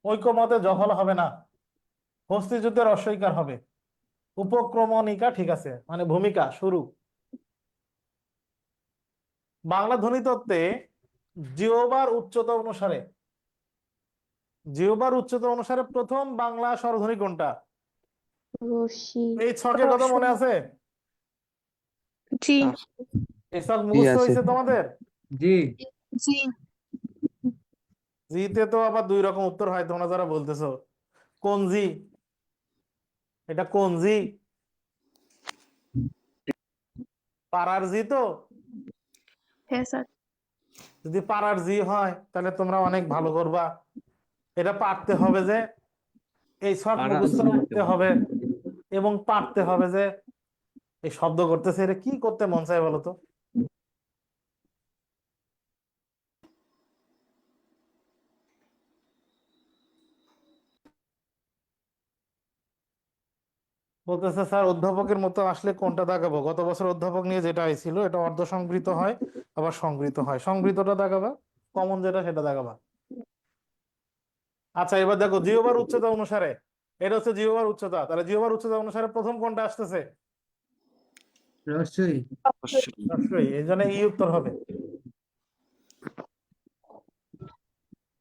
ঐকমতে জহল হবে না, হস্তিযুদ্ধে রস্বইকার হবে। উপক্রমণিকা ঠিক আছে, মানে ভূমিকা শুরু। বাংলা ধ্বনিতত্ত্বে জিহ্বার উচ্চতা অনুসারে, জিহ্বার উচ্চতা অনুসারে প্রথম বাংলা স্বরধ্বনি কোনটা? রশ্মি, এই ছকের কথা মনে আছে? জি এই ছক জি মুখস্থ আছে হয়েছে তোমাদের? জি জি জিতে তো আবার দুই রকম উত্তর হয়, তোমরা যারা বলতেছো। কোন জি? এটা কোন জি? পাড়ার জি তো? হ্যাঁ স্যার যদি পাড়ার জি হয় তাহলে তোমরা অনেক ভালো করবা। এটা পারতে হবে যে এই ছক মুখস্থ করতে হবে, এবং পারতে হবে যে এই শব্দ করতেছে, এটা কি করতে মন চায় বলো তো? বলতেছে স্যার অধ্যাপকের মতো আসলে কোনটা দাগাবো? গত বছর অধ্যাপক নিয়ে যেটা হয়েছিল এটা অর্ধ সংগৃহীত হয়, আবার সংগৃহীত হয়। সংগৃহীতটা দাগাবা, কমন যেটা সেটা দাগাবা। আচ্ছা এবার দেখো জিহ্বার উচ্চতা অনুসারে, এটা হচ্ছে জিহ্বার উচ্চতা, তাহলে জিহ্বার উচ্চতা অনুসারে প্রথম কোনটা আসতেছে? রসই অবশ্যই, এই জন্য ই উত্তর হবে।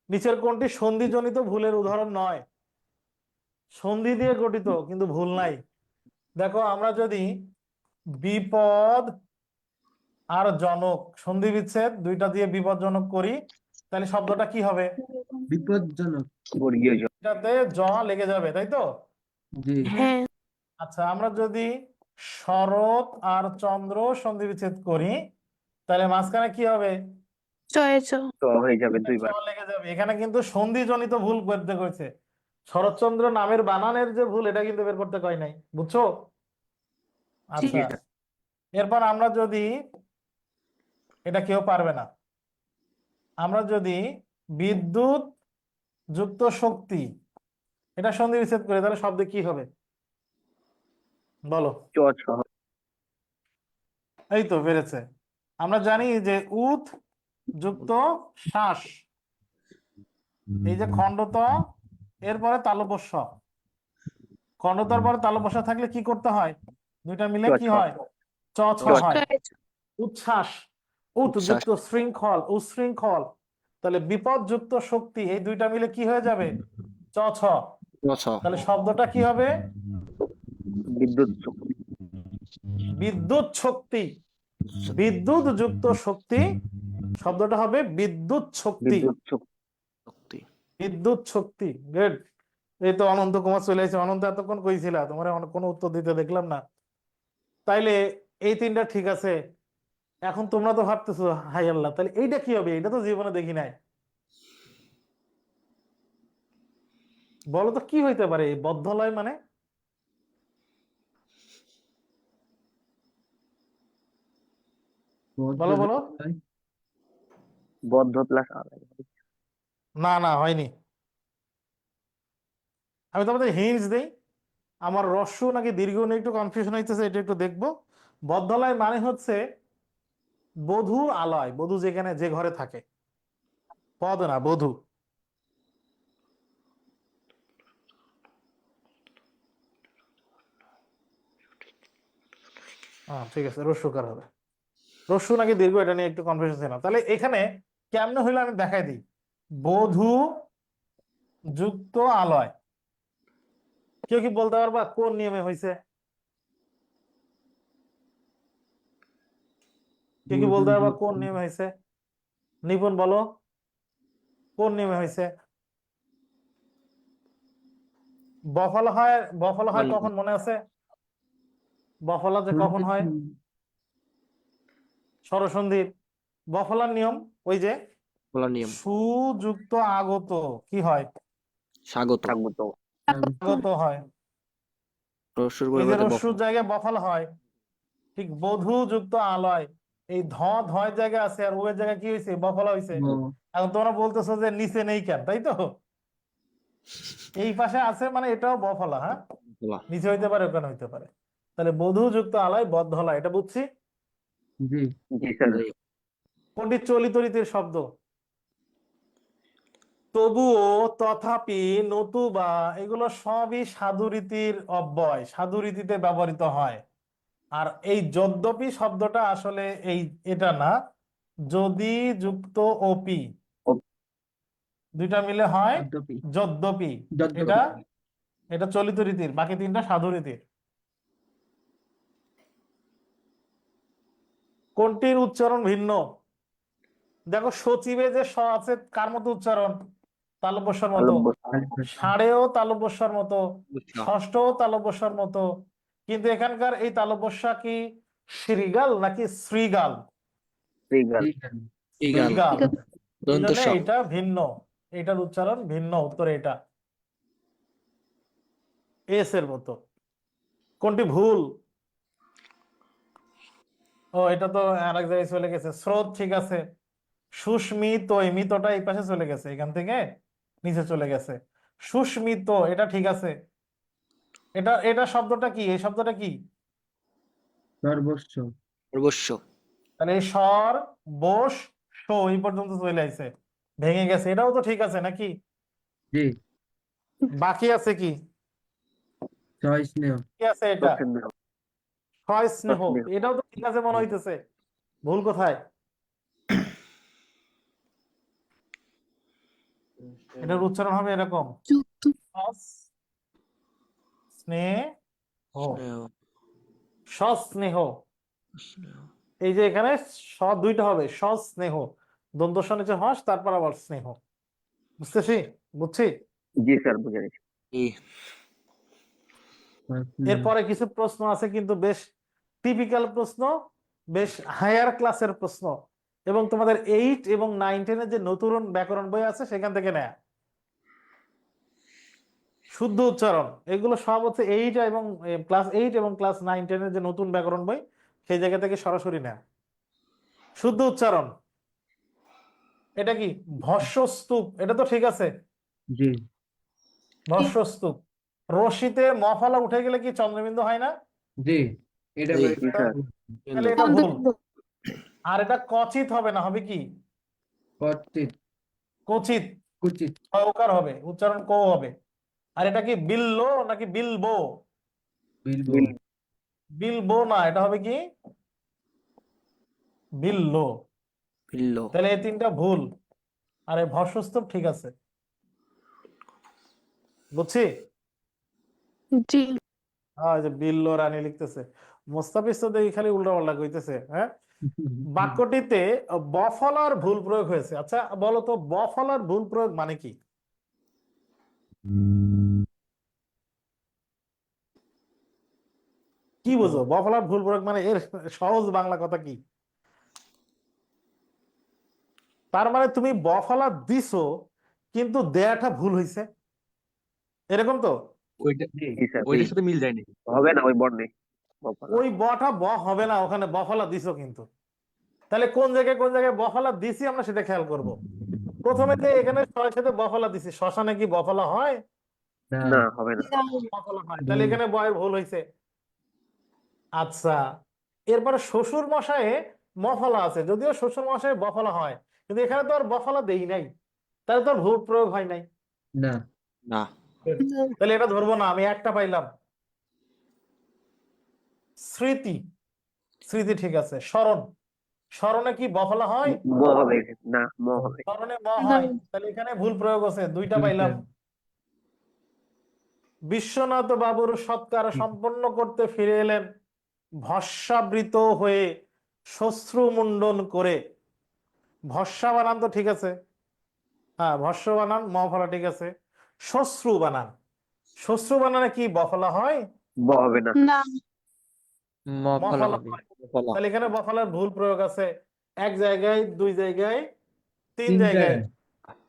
নিচের কোনটি সন্ধিজনিত ভুলের উদাহরণ নয়? সন্ধি দিয়ে গঠিত কিন্তু ভুল নাই। দেখো আমরা যদি বিপদ আর জনক সন্ধি বিচ্ছেদ দুইটা দিয়ে বিপদজনক করি, তাহলে শব্দটা কি হবে? বিপজ্জনক। বর্গীয় জ। এটাতে জ লেগে যাবে, তাই তো? জি হ্যাঁ আচ্ছা আমরা যদি শরৎ আর চন্দ্র সন্ধি বিচ্ছেদ করি, তাহলে মাঝখানে কি হবে? জয় জ তো হয়ে যাবে চ দুইবার। লেগে যাবে। এখানে কিন্তু সন্ধিজনিত ভুল করতে কইছে। শরৎচন্দ্র নামের বানানের যে ভুল, এটা কিন্তু বের করতে কয় নাই, বুঝছো? জি আচ্ছা এরপর আমরা যদি, এটা কেউ পারবে না, আমরা যদি বিদ্যুৎ যুক্ত শক্তি এটা সন্ধি বিচ্ছেদ করি, তাহলে শব্দে কি হবে বলো? চ ছ। এই তো পেরেছে। আমরা জানি যে উত যুক্ত শ্বাস, এই যে খণ্ডত এরপরে তালব্য শ, খণ্ডতর পরে তালব্য শ থাকলে কি করতে হয়? দুইটা মিলে কি হয়? চ ছ হয়। চয়েছ উচ্ছ্বাস, উত উচ্ছ্বাস। যুক্ত শৃঙ্খল, উচ্ছৃঙ্খল, তাহলে বিপদযুক্ত শক্তি, এই দুইটা মিলে কি হয়ে যাবে? চ ছ। রছ। তাহলে শব্দটা কি হবে? বিদ্যুৎ শক্তি। বিদ্যুৎ শক্তি, বিদ্যুৎ যুক্ত শক্তি, শব্দটা হবে বিদ্যুৎ শক্তি। বিদ্যুৎ শক্তি। শক্তি। বিদ্যুৎ শক্তি, গুড। এই তো অনন্ত কুমার চলে এসেছে। অনন্ত এতক্ষণ কইছিলা, তোমার কোনো উত্তর দিতে দেখলাম না। তাইলে এই তিনটা ঠিক আছে। এখন তোমরা তো ভাবতেছো হাই আল্লাহ, তাহলে এইটা কি হবে? এটা তো জীবনে দেখি নাই। বলো তো কি হইতে পারে এই বদ্ধলয় মানে? বলো বলো। বদ্ধ প্লাস আলাই। না না, হয়নি। আমি তোমাদের হিন্টস দেই। আমার রস্য নাকি দীর্ঘ নিয়ে একটু কনফিউশন হইতেছে, এটা একটু দেখবো। বদ্ধলয় মানে হচ্ছে বধূ আলয়, বধূ যেখানে যে ঘরে থাকে, পদ না, বধূ। ঠিক আছে, রস্যকার হবে। রস্য নাকি দীর্ঘ, এটা নিয়ে একটু কনফিউশন ছিল। তাহলে এখানে কেমনে হইলো আমি দেখাই দিই। বধূ যুক্ত আলয়, কেউ কি বলতে পারবা কোন নিয়মে হয়েছে? কেউ কি বলতে পারবা কোন নিয়মে হয়েছে? নিপুণ বলো, কোন নিয়মে হয়েছে? বফলা হয়, বফলা হয় কখন মনে আছে? বফলা যে কখন হয়? স্বরসন্ধির। বফলার নিয়ম ওই যে বলার নিয়ম। সুযুক্ত আগত কি হয়? স্বাগত। স্বাগত। আগত হয়। রস্যর এই যে পরিবর্তে রস্যুর জায়গায় বফলা হয়, ঠিক বধূ যুক্ত আলয়, এই ধয় জায়গা আছে, আর ওই জায়গায় কি হয়েছে? বফলা হয়েছে। এখন তোমরা বলতেছো যে নিচে নেই কেন, তাই তো? এই পাশে আছে মানে এটাও বফলা, হ্যাঁ, বলা। নিচে হইতে পারে, ওখানে হইতে পারে। তাহলে বধূ যুক্ত আলয় বদ্ধলা, এটা বুঝছি। জি স্যার। কোনটি চলিত রীতির শব্দ? তবুও, তথাপি, নতুবা, এগুলো সবই সাধু রীতির অব্যয়, সাধু রীতিতে ব্যবহৃত হয়। আর এই যদ্যপি শব্দটা আসলে এই এটা না, যদি যুক্ত ওপি, দুইটা মিলে হয় যদ্যপি। এটা এটা চলিত রীতির, বাকি তিনটা সাধু রীতির। কোনটির উচ্চারণ ভিন্ন? দেখো সচিবে যে স আছে, কার মতো উচ্চারণ? তালব্যস্বর মতো। ষাঁড়েও তালব্যস্বর মতো, ষষ্ঠও তালব্যস্বর মতো। কিন্তু এখানকার এই তালব্যস্বর কি শৃগাল নাকি শ্রীগাল? ইগাল। শ্রীগাল। এই দন্ত জন্য স। এটা ভিন্ন, এটার উচ্চারণ ভিন্ন। উত্তর এটা এস এর মতো। কোনটি ভুল? ও, এটা তো আরেক জায়গায় চলে গেছে। স্রোত ঠিক আছে। সুস্মিত, এই মিতটা এই পাশে চলে গেছে, এখান থেকে নিচে চলে গেছে। সুস্মিত, এটা ঠিক আছে। এটা এটা শব্দটা কি? এই শব্দটা কি? সর্বস্ব। সর্বস্ব। তাহলে এই স্বর বোস শো এই পর্যন্ত চলে আসছে, ভেঙে গেছে। এটাও তো ঠিক আছে নাকি? জি। বাকি আছে কি? ছয় স্নেহ। কি আছে এটা? ক্ষয় স্নেহ, এটাও তো ঠিক আছে মনে হইতেছে। ভুল কোথায়? এটার উচ্চারণ হবে এরকম, যুক্ত স্নেহ, স্নেহ। সস্নেহ। এই যে এখানে স দুইটা হবে, সস্নেহ, দন্ত স নিচে হস, তারপর আবার স্নেহ। বুঝতেছি, বুঝছি। জি স্যার, বুঝে গেছি। এরপরে কিছু প্রশ্ন আছে কিন্তু বেশ টিপিক্যাল প্রশ্ন, বেশ হায়ার ক্লাসের প্রশ্ন, এবং তোমাদের 8 এবং 9, 10 এর যে নতুন ব্যাকরণ বই আছে সেখান থেকে নেয়া। শুদ্ধ উচ্চারণ, এগুলো সব হচ্ছে 8 এবং ক্লাস 8 এবং ক্লাস 9, 10 এর যে নতুন ব্যাকরণ বই, সেই জায়গা থেকে সরাসরি নেয়া। শুদ্ধ উচ্চারণ, এটা কি? ভস্মস্তূপ, এটা তো ঠিক আছে। জি। ভস্মস্তূপ। রশিতে মফলা উঠে গেলে কি চন্দ্রবিন্দু হয় না? জি। এটা জি। তাহলে এটা ভুল। আর এটা কচিত হবে না, হবে কি? কচিত কচিত কুচিত ছয়কার হবে, উচ্চারণ ক হবে। আর এটা কি বিল্লো নাকি বিলবো? বিলবো বিলবো না, এটা হবে কি বিল্লো। বিল্লো। তাহলে এই তিনটা ভুল, আর এই ভস্মস্তব ঠিক আছে। বুঝছি? জি হ্যাঁ, এই যে বিল্লো রানী লিখতেছে, মোস্তাফিজ তো দেখি খালি উল্টা পাল্টা কইতেছে। হ্যাঁ, বাক্যটিতে বফলার ভুল প্রয়োগ হয়েছে। আচ্ছা বলো তো, বফলার ভুল প্রয়োগ মানে কি? কি বুঝো বফলার ভুল প্রয়োগ মানে? এর সহজ বাংলা কথা কি? তার মানে তুমি বফলা দিছো কিন্তু দেয়াটা ভুল হয়েছে, এরকম তো? ওইটা জি জি স্যার, ওইটার সাথে মিল যায়নি। হবে না ওই বর্ণে বফলা। ওই বটা ব হবে না, ওখানে বফলা দিছো কিন্তু। তাহলে কোন জায়গায় কোন জায়গায় বফলা দিছি আমরা সেটা খেয়াল করব। প্রথমে যে এখানে ছয় সাথে বফলা দিছি, শ্মশানে কি বফলা হয়? না না, হবে না। বফলা হয়, তাহলে ভুল। এখানে বয় ভুল হয়েছে। আচ্ছা, এরপরে শ্বশুর মশায়ে মফলা আছে, যদিও শ্বশুর মশায়ে বফলা হয়, কিন্তু এখানে তো আর বফলা দেই নাই, তাহলে তো আর ভুল প্রয়োগ হয় নাই। না না। তাহলে এটা ধরবো না, আমি একটা পাইলাম। স্মৃতি, স্মৃতি ঠিক আছে। স্মরণ, স্মরণে কি বফলা হয়? ম হবে, না ম হবে। স্মরণে ম হয়, তাহলে এখানে ভুল প্রয়োগ আছে, দুইটা পাইলাম। বিশ্বনাথ বাবুর সৎকার সম্পন্ন করতে ফিরে এলেন ভস্মাবৃত হয়ে, শ্বশ্রু মুন্ডন করে। ভস্মা বানান তো ঠিক আছে, হ্যাঁ ভস্ম বানান, ম ফলা ঠিক আছে। শ্বশ্রু বানান, শ্বশ্রু বানানে কি বফলা হয়? ব হবে না। না মফলা মফলা হবে। হয়। বলা। তাহলে এখানে বফলার ভুল প্রয়োগ আছে, এক জায়গায়, দুই জায়গায়, তিন তিন জায়গায়। জায়গায়।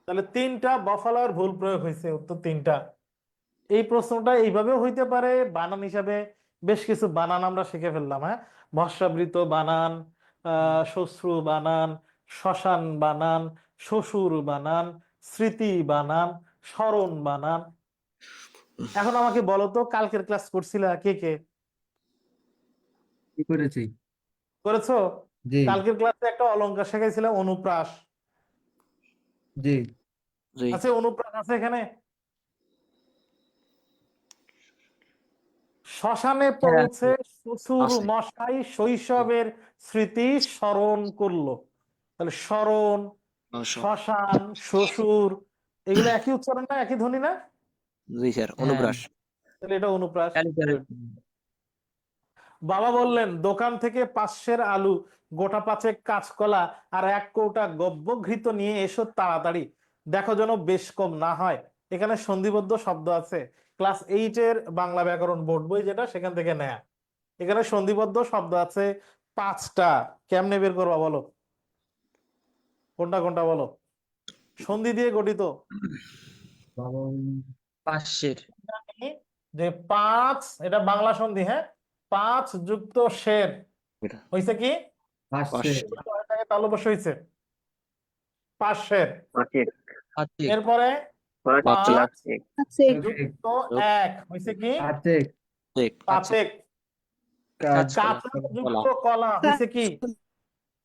তাহলে তিনটা বফলার ভুল প্রয়োগ হয়েছে, উত্তর তিনটা। এই প্রশ্নটা এইভাবেও হইতে পারে, বানান হিসাবে বেশ কিছু বানান আমরা শিখে ফেললাম। হ্যাঁ, ভস্মাবৃত বানান, শ্বশ্রু বানান, শ্মশান বানান, শ্বশুর বানান, স্মৃতি বানান, স্মরণ বানান। এখন আমাকে বলো তো, কালকের ক্লাস করছিলা কে কে? কি করেছি? করেছো? জি কালকের ক্লাসে একটা অলংকার শেখাইছিলাম, অনুপ্রাস। জি জি। আছে অনুপ্রাস আছে এখানে? শ্মশানে হ্যাঁ, পৌঁছে শ্বশুর আছে। মশাই শৈশবের স্মৃতি স্মরণ করলো। তাহলে স্মরণ, অবশ্য। শ্মশান, শ্বশুর, এগুলো একই উচ্চারণ না, একই ধ্বনি না? জি স্যার, হ্যাঁ, অনুপ্রাস। তাহলে এটা অনুপ্রাস। কালিকার বাবা বললেন, দোকান থেকে 500 আলু, গোটা 5 কাঁচকলা আর 1 কৌটা গব্যঘৃত নিয়ে এসো তাড়াতাড়ি, দেখো যেন বেশ কম না হয়। এখানে সন্ধিবদ্ধ শব্দ আছে, ক্লাস 8-এর বাংলা ব্যাকরণ বোর্ড বই যেটা, সেখান থেকে নেয়া। এখানে সন্ধিবদ্ধ শব্দ আছে 5টা। কেমনে বের করবা বলো? কোনটা কোনটা বলো? সন্ধি দিয়ে গঠিত। বাবা 500 জানি যে 5, এটা বাংলা সন্ধি। হ্যাঁ, 5 যুক্ত শের এটা। হয়েছে কি? পাশে তালব্য হয়েছে 5 শের। পাঁচেক, পাঁচেক এরপরে 5 5 প্লাস 1, আছে যুক্ত 1 হয়েছে কি? পাশে ঠিক। পাঁচেক। কাজ কাঁচা যুক্ত কলা হয়েছে কি?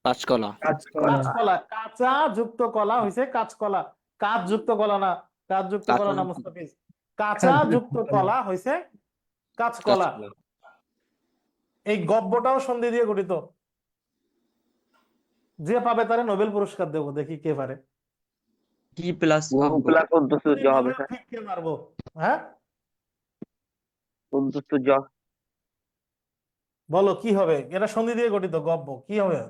কাঁচকলা। কাঁচকলা কাঁচকলা। কাঁচা যুক্ত কলা হয়েছে কাঁচকলা। কাঁচ যুক্ত কলা না, কাঁচ যুক্ত কলা না মুস্তাফিজ, কাঁচা যুক্ত কলা হয়েছে কাঁচকলা। কাঁচকলা। এই গব্যটাও সন্ধি দিয়ে গঠিত। যে পাবে তারে নোবেল পুরস্কার দেবো, দেখি কে পারে। টি প্লাস বহু প্লাস অন্তস্থ জ হবে নোবেল স্যার। ঠিক কে মারবো? হ্যাঁ অন্তস্থ জ, বলো কি হবে? এটা সন্ধি দিয়ে গঠিত গব্য, কি হবে?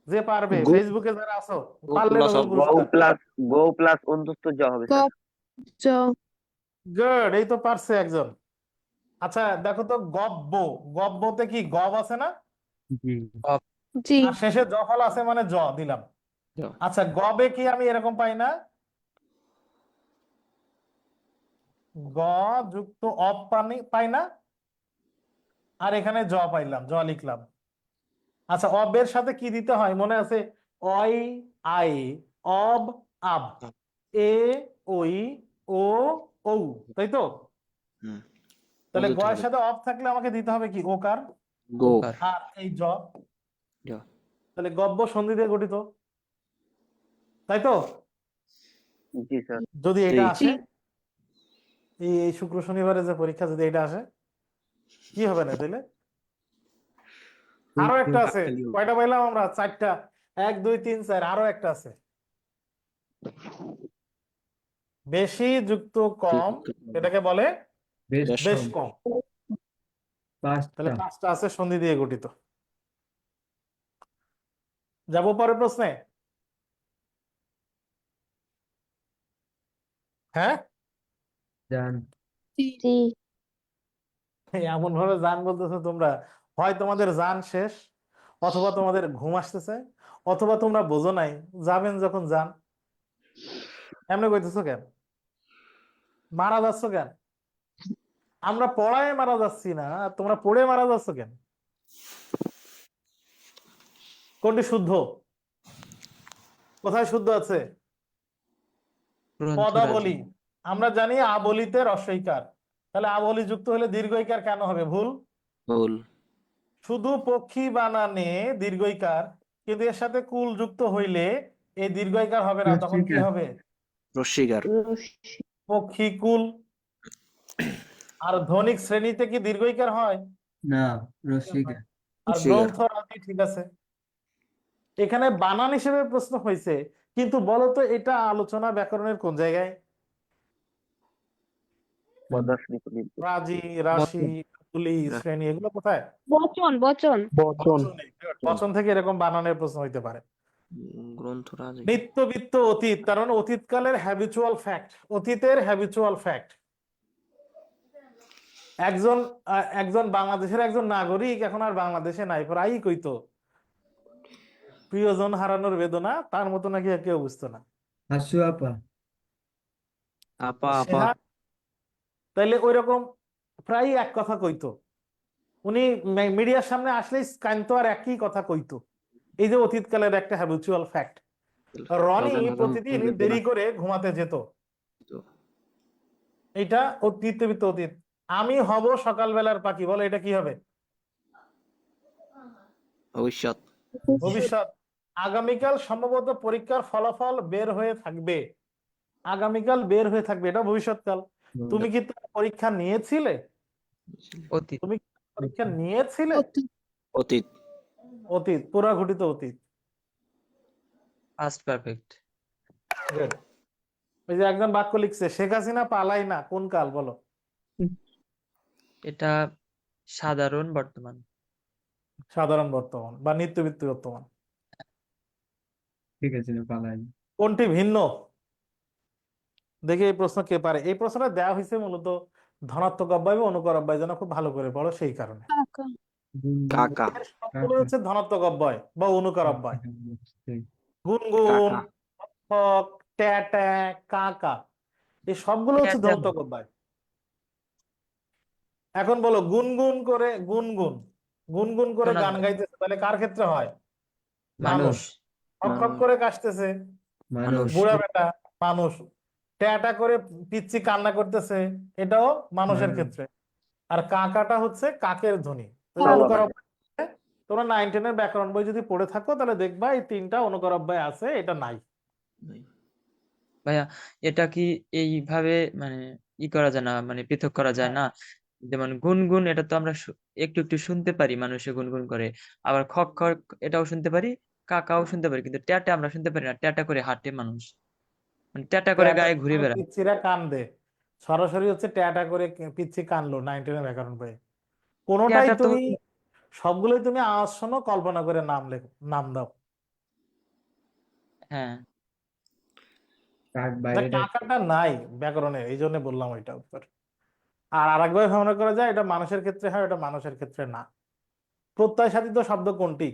যে পারবে, গো ফেসবুকে যারা আছো, গো পারলে প্লাস নোবেল অব। পুরস্কার। গৌ প্লাস অন্তস্থ জ হবে স্যার। জ গুড, এই তো পারছে একজন। আচ্ছা দেখো তো, গব্য, গব্যতে কি গব আছে না? জি জি আর শেষে জফল আছে, মানে জ দিলাম। আচ্ছা, গবে কি আমি এরকম পাই না, গ যুক্ত অপ পাই না? আর এখানে জ পাইলাম, জ লিখলাম। আচ্ছা, অবের সাথে কি দিতে হয় মনে আছে? অই, আই, অব, আব, এ, ওই, ও, ঔ, তাই তো? হুম। তাহলে বুঝতে গয়ের হবে। সাথে অব থাকলে আমাকে দিতে হবে কি? ওকার। গো। আর এই জ, জ। তাহলে গব্য সন্ধি দিয়ে গঠিত। তাই তো? জি স্যার। যদি জি। এটা জি আসে, এই শুক্র শনিবারে যে পরীক্ষা, যদি এটা আসে কি হবে না তাইলে? আরো একটা আছে, কয়টা পাইলাম আমরা? 4টা। 1 2 3 4, আরো একটা আছে। বেশি যুক্ত কম, এটাকে বলে বেশ বেশ কম। কম। তাহলে 5টা। 5টা আছে সন্ধি দিয়ে গঠিত। যাবো পরের প্রশ্নে। হ্যাঁ, জান। জি এমন ভাবে জান বলতেছো তোমরা, হয় তোমাদের জান শেষ, অথবা তোমাদের ঘুম আসতেছে, অথবা তোমরা বোঝো নাই যাবেন যখন যান। এমনি কইতেছো কেন? মারা যাচ্ছ কেন? আমরা পড়ায় মারা যাচ্ছি না, আর তোমরা পড়ে মারা যাচ্ছ কেন? কোনটি শুদ্ধ? কোথায় শুদ্ধ আছে? গ্রন্থরাজি পদাবলী। আমরা জানি আবলিতে রস্বইকার, তাহলে আবলি যুক্ত হলে দীর্ঘইকার কেন হবে? ভুল। ভুল। শুধু পক্ষী বানানে দীর্ঘইকার, কিন্তু এর সাথে কুল যুক্ত হইলে এই দীর্ঘইকার হবে না, তখন কি রস্বইকার। হবে? রস্বীকার। পক্ষী কুল। আর ধ্বনিক শ্রেণীতে কি দীর্ঘইকার হয়? না, রস্বইকার। আর রস্বীকার। গ্রন্থ রাজি, ঠিক আছে। এখানে বানান হিসেবে প্রশ্ন হয়েছে, কিন্তু বলতো এটা আলোচনা ব্যাকরণের কোন জায়গায়? পদাশ্রী নির্দেশ। রাজি, রাশি, কুলি, শ্রেণী, এগুলো কোথায়? বচন বচন বচন। বচনে। বচন থেকে এরকম বানানের প্রশ্ন হইতে পারে। গ্রন্থরাজি। নিত্যবিত্ত অতীত, তার মানে অতীতকালের হ্যাবিচুয়াল ফ্যাক্ট, অতীতের হ্যাবিচুয়াল ফ্যাক্ট। একজন বাংলাদেশের একজন নাগরিক এখন আর বাংলাদেশে নাই, প্রায়ই কইতো প্রিয়জন হারানোর বেদনা তার মতো নাকি আর কেউ বুঝতো না। হাসু আপা। আপা আপা। সেহা তাইলে ওই রকম প্রায় এক কথা কইতো। উনি মিডিয়ার সামনে আসলেই কান্ত আর একই কথা কইতো। এই যে অতীতকালের একটা হ্যাবিচুয়াল ফ্যাক্ট। রনি প্রতিদিন দেরি করে ঘুমাতে যেত, এটা নিত্যবিত্ত অতীত। আমি হব সকালবেলার পাখি, বলো এটা কি হবে? ভবিষ্যৎ। ভবিষ্যৎ। আগামীকাল সম্ভবত পরীক্ষার ফলাফল বের হয়ে থাকবে, আগামীকাল বের হয়ে থাকবে, এটা ভবিষ্যৎকাল। তুমি কি তোমার পরীক্ষা নিয়েছিলে? অতীত তুমি কি পরীক্ষা নিয়েছিলে? অতীত। অতীত, পুরা ঘটিত অতীত। Past perfect Good. ওই যে একজন বাক্য লিখছে, শেখ হাসিনা পালাই না, কোন কাল বলো? এটা সাধারণ বর্তমান সাধারণ বর্তমান বা নিত্যবিত্ত বর্তমান। ঠিক আছে, পালাই। কোনটি ভিন্ন? দেখি এই প্রশ্ন কে পারে। এই প্রশ্নটা দেওয়া হয়েছে মূলত ধনাত্মক অব্যয় বা অনুকর অব্যয়, যেন খুব ভালো করে পড়ো সেই কারণে। কাকা। এর সবগুলো হচ্ছে ধনাত্মক অব্যয় বা অনুকর অব্যয়। গুনগুন, কাকা। হক, ট্যাট্যা, কাকা, এই সবগুলো হচ্ছে ট্যাট্যা ধনাত্মক অব্যয়। এখন বলো, গুনগুন করে, গুনগুন গুনগুন করে শোনা গান যায়। গাইতেছে, তাহলে কার ক্ষেত্রে হয়? মানুষ খক খক করে কাশতেছে, মানুষ। বুড়া বেটা, মানুষ। ট্যাটা করে পিচ্ছি কান্না করতেছে, এটাও মানুষের মানুষ। ক্ষেত্রে। আর কাকাটা হচ্ছে কাকের ধ্বনি। তো বাবা। অনুকর অব্যয়, তোমরা 9 10 এর ব্যাকরণ বই যদি পড়ে থাকো তাহলে দেখবা এই 3টা অনুকর অব্যয় আছে, এটা নাই। ভাইয়া, এটা কি এইভাবে মানে করা যায় না, মানে পৃথক করা যায় হ্যাঁ, না? যেমন গুনগুন, এটা তো আমরা একটু একটু শুনতে পারি, মানুষে গুনগুন করে। আবার খক খক এটাও শুনতে পারি, কাকাও শুনতে পারি, কিন্তু ট্যাটা আমরা শুনতে পারি না। ট্যাটা করে হাঁটে মানুষ, মানে ট্যাটা করে ট্যাটা গায়ে ঘুরে করে বেড়ায়। পিচ্ছিরা কান্দে, সরাসরি হচ্ছে ট্যাটা করে পিচ্ছি কানলো 9 10 এর ব্যাকরণ বই। কোনোটাই ট্যাটা তো তুমি, সবগুলোই তুমি আওয়াজ শোনো, কল্পনা করে নাম লেখো, নাম দাও। হ্যাঁ, কাক না, বাইরে কাকাটা নাই ব্যাকরণে, এই জন্য বললাম ওইটা উত্তর। আর আরেকভাবে মনে করা যায়, এটা মানুষের ক্ষেত্রে হয়, এটা মানুষের ক্ষেত্রে না। প্রত্যয় সাধিত শব্দ কোনটি?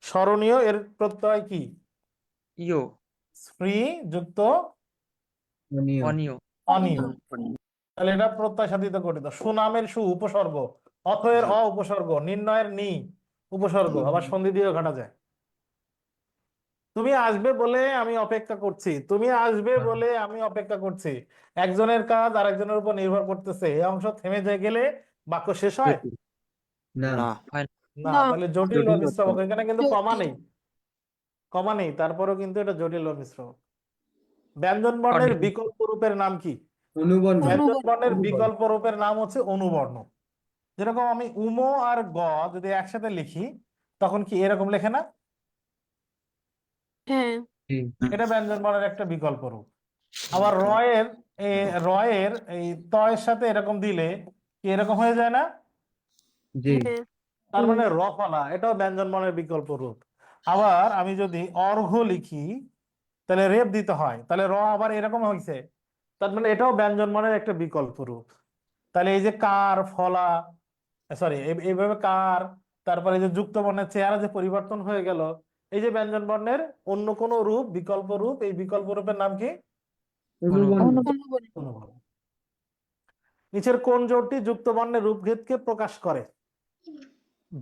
স্মরণীয়, এর প্রত্যয় কি? ইয়ো, স্ত্রী যুক্ত অনিয়। অনিয়, অনিয়, তাহলে এটা প্রত্যয় সাধিত গঠিত। সুনামের সু উপসর্গ, অথয়ের অ উপসর্গ, নির্ণয়ের নি উপসর্গ, আবার সন্ধি দিয়েও ঘটা যায়। তুমি আসবে বলে আমি অপেক্ষা করছি, তুমি আসবে বলে আমি অপেক্ষা করছি, একজনের কাজ আরেকজনের উপর নির্ভর করতেছে, এই অংশ থেমে যায় গেলে বাক্য শেষ হয় না। না। হয় না। না। না। তাহলে জটিল বা মিশ্র বাক্য, এখানে কিন্তু কমা নেই। কমা নেই, তারপরেও কিন্তু এটা জটিল বা মিশ্র। ব্যঞ্জন বর্ণের Continue. বিকল্প রূপের নাম কি? অনুবর্ণ ব্যঞ্জন বর্ণের অনুবর্ণ। বিকল্প রূপের নাম হচ্ছে অনুবর্ণ। যেরকম আমি উমো আর গ যদি একসাথে লিখি তখন কি এরকম লেখে না? হ্যাঁ, জি এটা ব্যঞ্জন বর্ণের একটা বিকল্প রূপ। আবার রয়ের এই তয়ের সাথে এরকম দিলে কি এরকম হয়ে যায় না? জি হ্যাঁ, তার মানে রফলা, এটাও ব্যঞ্জন বর্ণের বিকল্প রূপ। আবার আমি যদি অর্ঘ লিখি তাহলে রেপ দিতে হয়, তাহলে র আবার এরকম হয়েছে, তার মানে এটাও ব্যঞ্জন বর্ণের একটা বিকল্প রূপ। তাহলে এই যে কার, ফলা, সরি এইভাবে কার, তারপরে এই যে যুক্ত বর্ণের চেহারা যে পরিবর্তন হয়ে গেল, এই যে ব্যঞ্জন বর্ণের অন্য কোন রূপ, বিকল্প রূপ, এই বিকল্প রূপের নাম কি? অনুবর্ণ অনুবর্ণ। অনুবর্ণ। নিচের কোন জোটটি যুক্ত বর্ণের রূপভেদকে প্রকাশ করে?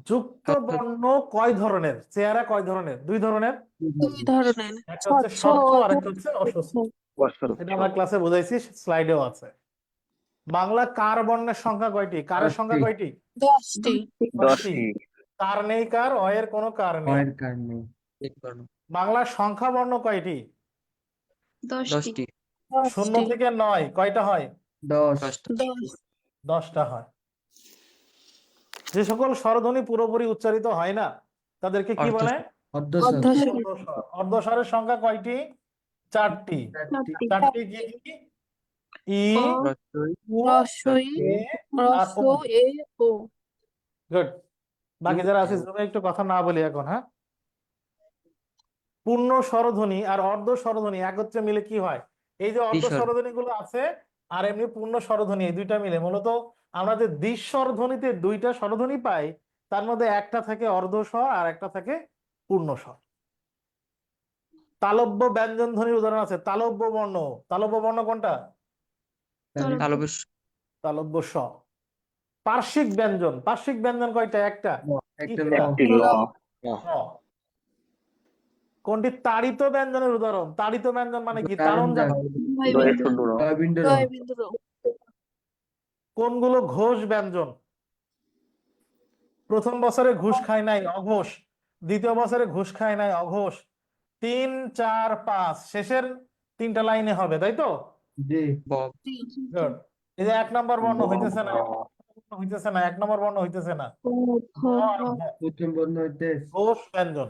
যুক্ত বর্ণ কয় ধরনের, চেহারা কয় ধরনের? দুই ধরনের। দুই ধরনের, একটা হচ্ছে স্বচ্ছ স্বচ্ছ ও আর একটা হচ্ছে অস্বচ্ছ। অস্বচ্ছ এটা আমরা ক্লাসে বুঝাইছি, স্লাইডেও আছে। বাংলা কার বর্ণের সংখ্যা কয়টি? কারের সংখ্যা কয়টি? 10টি। 10টি কার নেই, কার অয়ের কোনো কার নেই। হয় কারণে বর্ণ বাংলার সংখ্যা বর্ণ কয়টি? 10টি। শূন্য 10টি। থেকে 9 কয়টা হয়? 10 10 10টা হয়। যে সকল স্বরধ্বনি পুরোপুরি উচ্চারিত হয় না তাদেরকে কি বলে? অর্ধস্বর অর্ধস্বর। অর্ধস্বর। অর্ধস্বরের সংখ্যা কয়টি? 4টি। 4টি 4টি কি কি? ই, অ, উ, রস্বই, এ, আর ও। রস্ব, এ, ও। গুড। বাকি যারা আছে জন্য একটু কথা না বলি এখন, হ্যাঁ। পূর্ণ স্বরধ্বনি আর অর্ধ স্বরধ্বনি একত্রে মিলে কি হয়? এই যে অর্ধ দ্বিস্বর। স্বরধ্বনি গুলো আছে আর এমনি পূর্ণ স্বরধ্বনি, এই দুইটা মিলে মূলত আমরা যে দ্বিস্বর ধ্বনিতে দুইটা স্বরধ্বনি পাই, তার মধ্যে একটা থাকে অর্ধ স্বর আর একটা থাকে পূর্ণ স্বর। তালব্য ব্যঞ্জন ধ্বনির উদাহরণ আছে। তালব্য বর্ণ, তালব্য বর্ণ কোনটা? তালব্য তালব্য স। পার্শ্বিক ব্যঞ্জন, পার্শ্বিক ব্যঞ্জন কয়টা? একটা। একটা কি? একটি ল ল। কোনটি তাড়িত ব্যঞ্জনের উদাহরণ? তাড়িত ব্যঞ্জন মানে কি? তাড়ন তারণ জানা। দয়ের শূন্য র জয়বিন্দু র জয়বিন্দু র। কোনগুলো ঘোষ ব্যঞ্জন? প্রথম বছরে ঘুষ খায় নাই, অঘোষ। দ্বিতীয় বছরে ঘুষ খায় নাই, অঘোষ। 3, 4, 5 শেষের 3টা লাইনে হবে, তাই তো? জি বব। Good. এই যে 1 নম্বর বর্ণ ব, হইতেছে না, ভ, হইতেছে না, 1 নম্বর বর্ণ হইতেছে না। ও, ঘ, ঘ আর ঘ। ঘ। প্রথম বর্ণ হইতে ঘোষ ব্যঞ্জন।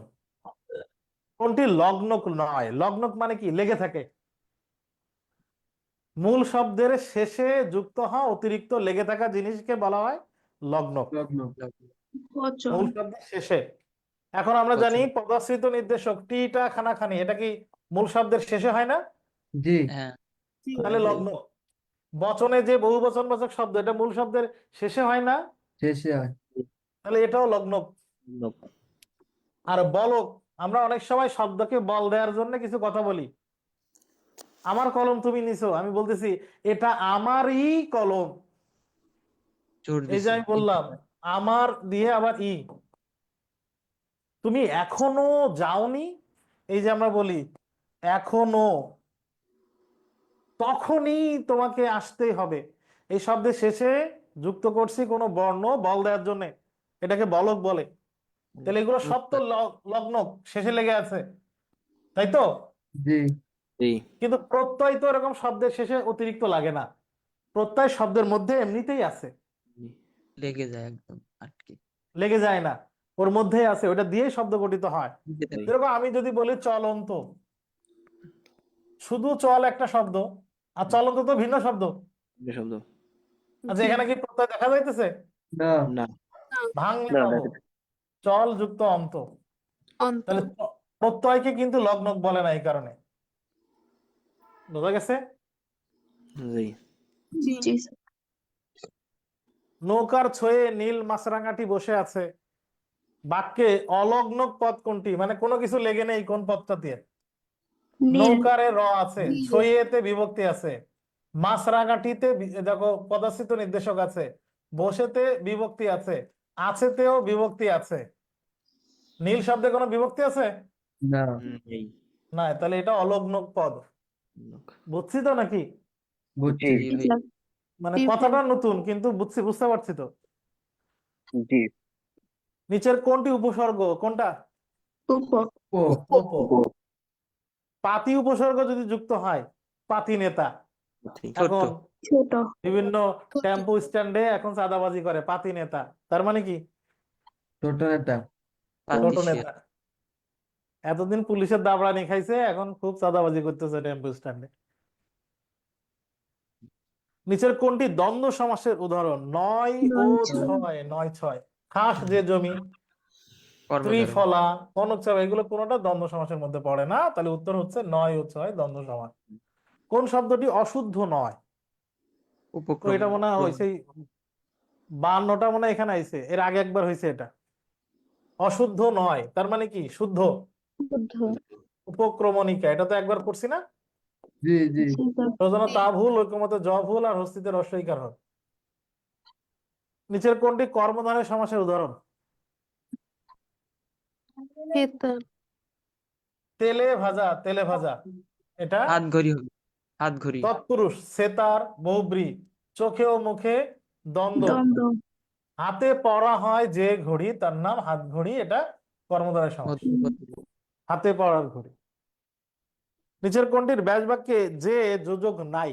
কোনটি লগ্নক নয়? লগ্নক মানে কি? লেগে থাকে। মূল শব্দের শেষে যুক্ত হওয়া অতিরিক্ত লেগে থাকা জিনিসকে বলা হয় লগ্নক। লগ্ন মূল শব্দের শেষে। এখন আমরা জানি পদাশ্রিত নির্দেশক টিটা, খানাখানি, এটা কি মূল শব্দের শেষে হয় না? জি হ্যাঁ। তাহলে লগ্ন। বচনে যে বহুবচন বাচক শব্দ, এটা মূল শব্দের শেষে হয় না? শেষে হয় তাহলে এটাও লগ্নক। আর বলক, আমরা অনেক সময় শব্দকে বল দেওয়ার জন্য কিছু কথা বলি। আমার কলম তুমি নিছো, আমি বলতেছি এটা আমারই কলম। জোর এই যে দিছি। আমি বললাম আমার দিয়ে আবার ই। তুমি এখনো যাওনি, এই যে আমরা বলি এখনো, তখনই তোমাকে আসতে হবে। এই শব্দের শেষে যুক্ত করছি কোনো বর্ণ বল দেওয়ার জন্য, এটাকে বলক বলে। তাহলে এগুলো সব তো লগ্ন, শেষে লেগে আছে, তাই তো? জি জি কিন্তু প্রত্যয় তো এরকম শব্দের শেষে অতিরিক্ত লাগে না, প্রত্যয় শব্দের মধ্যে এমনিতেই আছে, লেগে যায় একদম আটকে। লেগে যায় না, ওর মধ্যেই আছে, ওটা দিয়েই শব্দ গঠিত হয়। জি। যেরকম আমি যদি বলি চলন্ত, শুধু চল একটা শব্দ, আর চলন্ত তো ভিন্ন শব্দ। শব্দ আচ্ছা, এখানে কি প্রত্যয় দেখা যাইতেছে? না না ভাঙলে না, পাবো চল যুক্ত অন্ত। অন্ত। তাহলে প্রত্যয়কে কিন্তু লগ্নক বলে না, এই কারণে। বোঝা গেছে? জি জি। নৌকার ছয়ে নীল মাছরাঙাটি বসে আছে। বাক্যে অলগ্নক পদ কোনটি? মানে কোনো কিছু লেগে নেই, কোন পদটা দিয়ে? নীল। নৌকারে র আছে, নীল। ছয়েতে বিভক্তি আছে, মাছরাঙাটিতে দেখো পদাশ্রিত নির্দেশক আছে, বসেতে বিভক্তি আছে, আছেতেও বিভক্তি আছে। নীল শব্দে কোনো বিভক্তি আছে না নেই না? তাহলে এটা অলগ্নক পদ। বুঝছি তো নাকি? বুঝছি জি জি ভাই। মানে জি ভাই। কথাটা নতুন কিন্তু বুঝতে পারছি তো। জি নিচের কোনটি উপসর্গ? কোনটা? উপ উপ পাতি উপসর্গ যদি যুক্ত হয় পাতি নেতা ছোট এখন ছোট বিভিন্ন ছোট টেম্পো স্ট্যান্ডে এখন চাঁদাবাজি করে পাতি নেতা তার মানে কি ছোট নেতা ছোট পাতিসিয়া নেতা এতদিন পুলিশের দাবড়ানি খাইছে এখন খুব চাঁদাবাজি করতেছে টেম্পো স্ট্যান্ডে নিচের কোনটি দ্বন্দ্ব সমাসের উদাহরণ 9 ও 6 খাস যে জমি কর্মধারয় ত্রিফলা কনকচাপ এগুলো কোনোটা দ্বন্দ্ব সমাসের মধ্যে পড়ে না তাহলে উত্তর হচ্ছে 9 ও 6 দ্বন্দ্ব সমাস কোন শব্দটি অশুদ্ধ নয় তো উপক্রম এটা মনে হয় সেই 52টা মনে হয় এখানে আইছে এর আগে একবার হয়েছে এটা অশুদ্ধ নয় তার মানে কি শুদ্ধ শুদ্ধ উপক্রমণিকা এটা তো একবার করছি না জি জি প্রয়োজনে তা ভুল ঐক্যমতে জ ভুল আর হস্তিতে রস্বইকার হবে নিচের কোনটি কর্মধারয় সমাসের উদাহরণ বেতার তেলে ভাজা এটা হাত ঘড়ি হবে হাত ঘড়ি তৎপুরুষ সেতার বহুব্রী চোখে ও মুখে দ্বন্দ্ব দ্বন্দ্ব হাতে পরা হয় যে ঘড়ি তার নাম হাত ঘড়ি এটা কর্মধারয় সমাস মধ্যপদ হাতে পরার ঘড়ি নিচের কোনটির ব্যাস বাক্যে যে যোজক নাই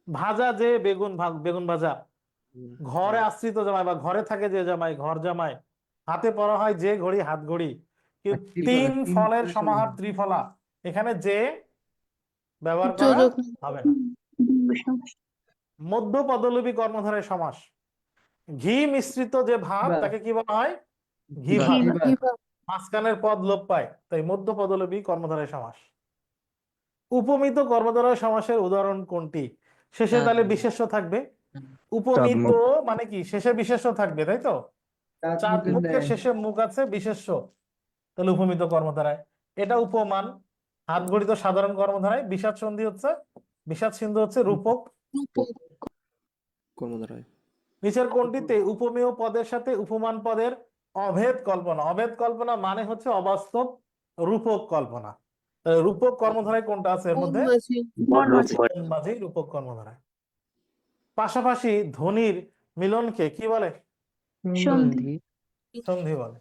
ভাজা যে বেগুন ভাজা ঘরে আশ্রিত জামাই বা ঘরে থাকে যে জামাই ঘর জামাই হাতে পরা হয় যে ঘড়ি হাত ঘড়ি কিন্তু ত্রিফলা, তিন তিন ফলের ফলের সমাহার সমাহার। ত্রিফলা এখানে যে ব্যবহার করা যোজক হবে না দ্বন্দ্ব সমাস মধ্য পদলোপী কর্মধারয় সমাস ঘি মিশ্রিত যে ভাত বাহ। তাকে কি বলা হয় ঘি বাহ। ভাত এবার বিভাগ মাঝখানের পদ লোপ পায় তাই মধ্য পদলোপী কর্মধারয় সমাস উপমিত কর্মধারয় সমাসের উদাহরণ কোনটি শেষে তাহলে বিশেষ্য থাকবে উপমিত মানে কি শেষে বিশেষ্য থাকবে তাই তো চাঁদ মুখের শেষে মুখ আছে বিশেষ্য তাহলে উপমিত কর্মধারায় এটা উপমান হাত ঘড়িত সাধারণ কর্মধারায় বিষাদ সন্ধি হচ্ছে বিষাদ সিন্ধু হচ্ছে রূপক রূপক কর্মধারয় নিচের কোনটিতে উপমেয় পদের সাথে উপমান পদের অভেদ কল্পনা মানে হচ্ছে অবাস্তব রূপক কল্পনা তাহলে রূপক কর্মধারায় কোনটা আছে এর মধ্যে মাঝে রূপক কর্মধারায় পাশাপাশি ধ্বনির মিলনকে কি বলে সন্ধি সন্ধি বলে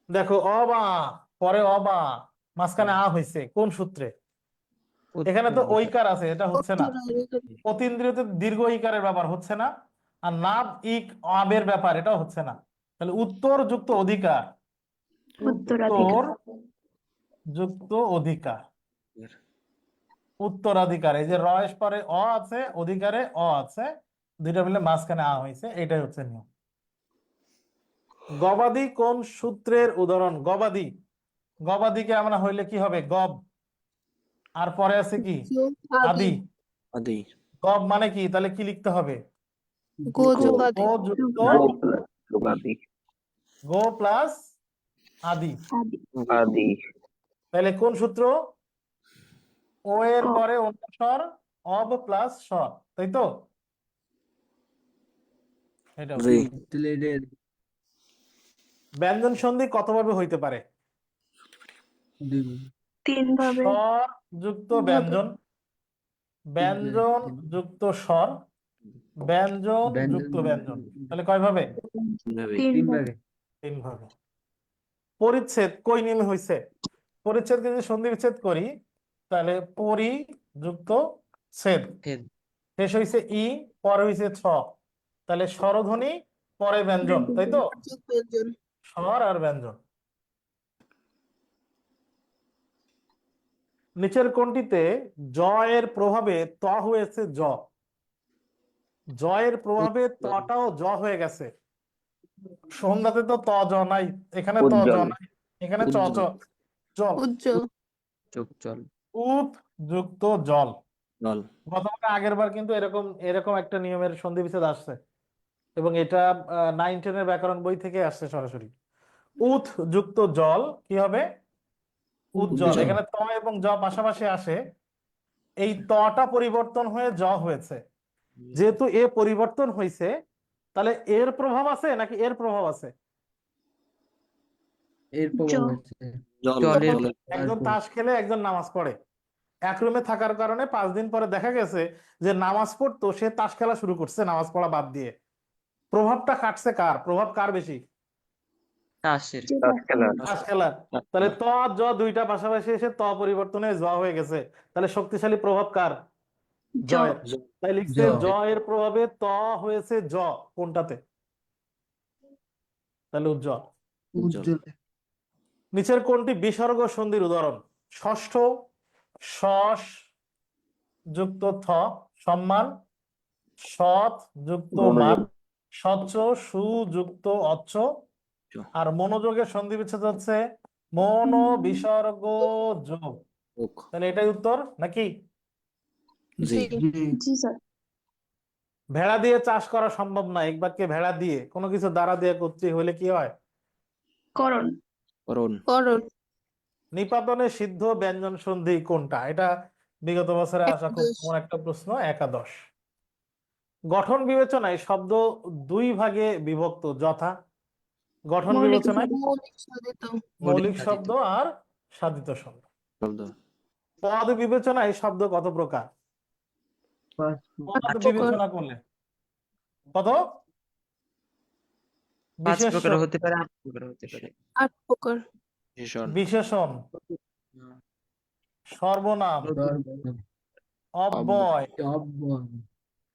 দেখো অবা পরে অবা মাঝখানে আ হয়েছে কোন সূত্রে এখানে তো ঐকার আছে এটা হচ্ছে না অতীন্দ্রিয়তে দীর্ঘ ইকারের ব্যাপার হচ্ছে না আর নাব ইক আবের ব্যাপার এটাও হচ্ছে না তাহলে উত্তর যুক্ত অধিকার উত্তরাধিকার যুক্ত অধিকার উত্তরাধিকার এই যে রয়েশ পরে অ আছে অধিকারে অ আছে দুইটা মিলে মাঝখানে আ হয়েছে এটাই হচ্ছে নিয়ম গবাদি কোন সূত্রের উদাহরণ গবাদিকে আমরা হইলে কি হবে গব আর পরে আছে কি আদি আদি গব মানে কি তাহলে কি লিখতে হবে গোযোগাদি গো যুক্ত গো প্লাস আদি আদি তাহলে কোন সূত্র ও এর পরে অন্য স্বর অব প্লাস স্বর তাই তো এটা জি ব্যঞ্জন সন্ধি কতভাবে হইতে পারে 3 ভাবে স্বর যুক্ত ব্যঞ্জন ব্যঞ্জন যুক্ত স্বর ব্যঞ্জন যুক্ত ব্যঞ্জন তাহলে কয় ভাবে 3 ভাবে 3 ভাবে পরিচ্ছেদ কই নিয়মে হইছে পরিচ্ছেদকে যদি সন্ধি বিচ্ছেদ করি তাহলে পরি যুক্ত ছেদ ছেদ। শেষ হইছে ই পরে হইছে ছ তাহলে স্বরধ্বনি পরে ব্যঞ্জন তাই তো স্বর আর ব্যঞ্জন নিচের কোনটিতে জ এর প্রভাবে ত হয়েছে জ এর প্রভাবে তটাও জ হয়ে গেছে সন্ধ্যাতে তো ত জ নাই এখানে ত জ উজ্জ্বল। নাই এখানে চ চ জল উজ্জ্বল চোখ জল উত যুক্ত জল জল গতবার আগের বার কিন্তু এরকম একটা নিয়মের সন্ধি বিচ্ছেদ আসছে এবং এটা 9-10 এর ব্যাকরণ বই থেকে আসছে সরাসরি উত যুক্ত জল কি হবে উজ্জ্বল উজ্জ্বল। এখানে ত এবং জ পাশাপাশি আসে এই তটা পরিবর্তন হয়ে জ হয়েছে যেহেতু এ পরিবর্তন হয়েছে তাহলে এর প্রভাব আছে নাকি এর প্রভাব আছে এর প্রভাব হচ্ছে জল জলের জলের একজন তাস খেলে একজন নামাজ পড়ে এক রুমে থাকার কারণে 5 দিন পরে দেখা গেছে যে নামাজ পড়তো সে তাস খেলা শুরু করছে নামাজ পড়া বাদ দিয়ে প্রভাবটা কাটছে কার প্রভাব কার বেশি তাসের তাস খেলার তাস খেলার। তাহলে ত জ দুইটা পাশাপাশি এসে ত পরিবর্তনে জ হয়ে গেছে, তাহলে শক্তিশালী প্রভাব কার? জয়ের। তাই লিখছে জ। জ এর প্রভাবে ত হয়েছে জ কোনটাতে? তাহলে উজ্জ্বল। উজ্জ্বল। নিচের কোনটি বিসর্গ সন্ধির উদাহরণ? ষষ্ঠ সস যুক্ত থ সম্মান, সৎ যুক্ত মান, স্বচ্ছ সু যুক্ত অচ্ছ, আর মনোযোগের সন্ধি বিচ্ছেদ হচ্ছে মন বিসর্গ যোগ। যোগ। তাহলে এটাই উত্তর নাকি? জি। জি ভেড়া দিয়ে চাষ করা সম্ভব না, এক বাক্যে ভেড়া দিয়ে কোনো কিছু দ্বারা দিয়ে কর্তৃক হলে কি হয়? করণ। করণ নিপাতনে সিদ্ধ ব্যঞ্জন সন্ধি কোনটা? এটা বিগত বছরে আসা খুব একাদশ। কমন একটা প্রশ্ন, একাদশ। গঠন বিবেচনায় শব্দ দুই ভাগে বিভক্ত যথা, গঠন বিবেচনায় মৌলিক সাধিত মৌলিক শব্দ আর সাধিত শব্দ। শব্দ। পদ বিবেচনায় শব্দ কত প্রকার? পদ প্রকার। বিবেচনা করলে কত? 5 প্রকার বিশেষ্য, হতে পারে, 8 প্রকার হতে পারে। 8 প্রকার। বিশেষণ। বিশেষণ, সর্বনাম, অব্যয়,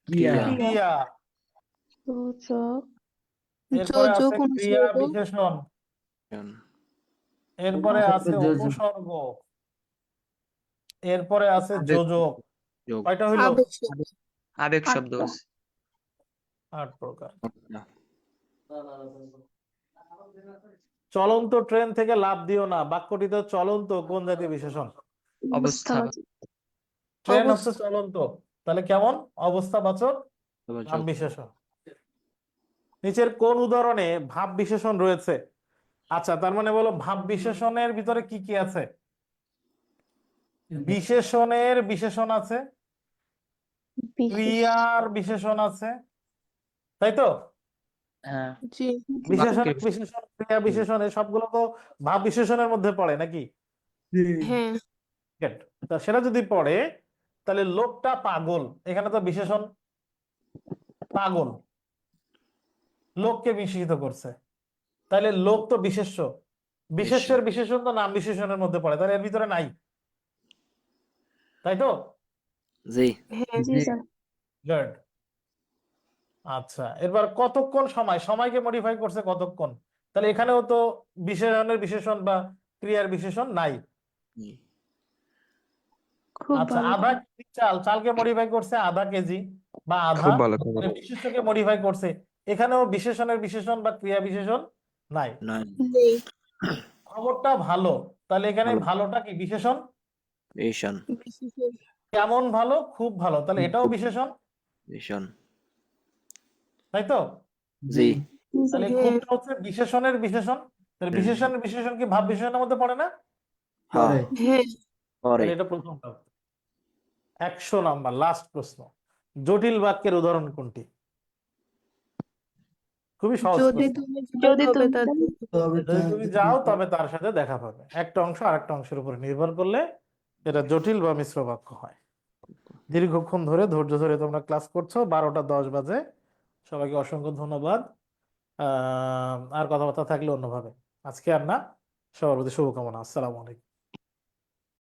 ক্রিয়া। ক্রিয়া, সূচক এরপরে আছে যোজক ক্রিয়া অনুসর্গ বিশেষণ, এরপরে আছে যোজক। উপসর্গ, এরপরে আছে আবেগ। যোজক। যোগ। কয়টা হইল? আবেগ শব্দ আবেগ শব্দ 8টা। আছে। 8 প্রকার। চলন্ত ট্রেন থেকে লাফ দিও না বাক্যটিতে চলন্ত কোন জাতীয় বিশেষণ? অবস্থা। ট্রেন হচ্ছে চলন্ত, তাহলে কেমন? অবস্থাবাচক নাম যোগ। বিশেষণ। নিচের কোন উদাহরণে ভাব বিশেষণ রয়েছে? আচ্ছা, তার মানে বলো ভাব বিশেষণের ভিতরে কি কি আছে? বিশেষণের বিশেষণ আছে, ক্রিয়ার বিশেষণ আছে, তাই তো? হ্যাঁ। জি বিশেষণের বিশেষণ, ক্রিয়া বিশেষণ, এই সবগুলো তো ভাব বিশেষণের মধ্যে পড়ে নাকি? হ্যাঁ Good. তা সেটা যদি পড়ে তাহলে লোকটা পাগল, এখানে তো বিশেষণ পাগল, লোককে বিশেষিত করছে, তাহলে লোক তো বিশেষ্য, বিশেষ্যের বিশেষণ তো নাম বিশেষণের মধ্যে পড়ে, তাহলে এর ভিতরে নাই, তাই তো? জি। হ্যাঁ জি স্যার গুড। আচ্ছা, এবার কতক্ষণ সময়, সময়কে মডিফাই করছে কতক্ষণ, তাহলে এখানেও তো বিশেষণের বিশেষণ বা ক্রিয়ার বিশেষণ নাই। খুব আচ্ছা, ভালো আধা কেজি চাল, চালকে মডিফাই করছে আধা কেজি বা আধা, খুব ভালো খবর। মানে বিশেষ্যকে মডিফাই করছে, এখানেও বিশেষণের বিশেষণ বা ক্রিয়া বিশেষণ নাই। নাই। নেই খবরটা ভালো, তাহলে এখানে ভালো। ভালোটা কি বিশেষণ? বিশেষণ। বিশেষণ কেমন ভালো? খুব ভালো, তাহলে এটাও বিশেষণ, বিশেষণ। তাই তো? জি। তাহলে হ্যাঁ খুবটা হচ্ছে বিশেষণের বিশেষণ, তাহলে বিশেষণের বিশেষণ কি ভাব বিশেষণের মধ্যে পড়ে না? হ্যাঁ। হ্যাঁ পরে। তাহলে এটা প্রথমটা। 100 নাম্বার, লাস্ট প্রশ্ন। জটিল বাক্যের উদাহরণ কোনটি? খুবই সহজ যদি প্রশ্ন। তুমি যাও তবে তার যদি তুমি যাও তবে তার সাথে দেখা পাবে, একটা অংশ আরেকটা অংশের উপর নির্ভর করলে এটা জটিল বা মিশ্র বাক্য হয়। দীর্ঘক্ষণ ধরে ধৈর্য ধরে তোমরা ক্লাস করছো, 12টা 10 বাজে। সবাইকে অসংখ্য ধন্যবাদ। আর কথাবার্তা থাকলে অন্যভাবে, আজকে আর না। সবার প্রতি শুভকামনা। আসসালামু আলাইকুম।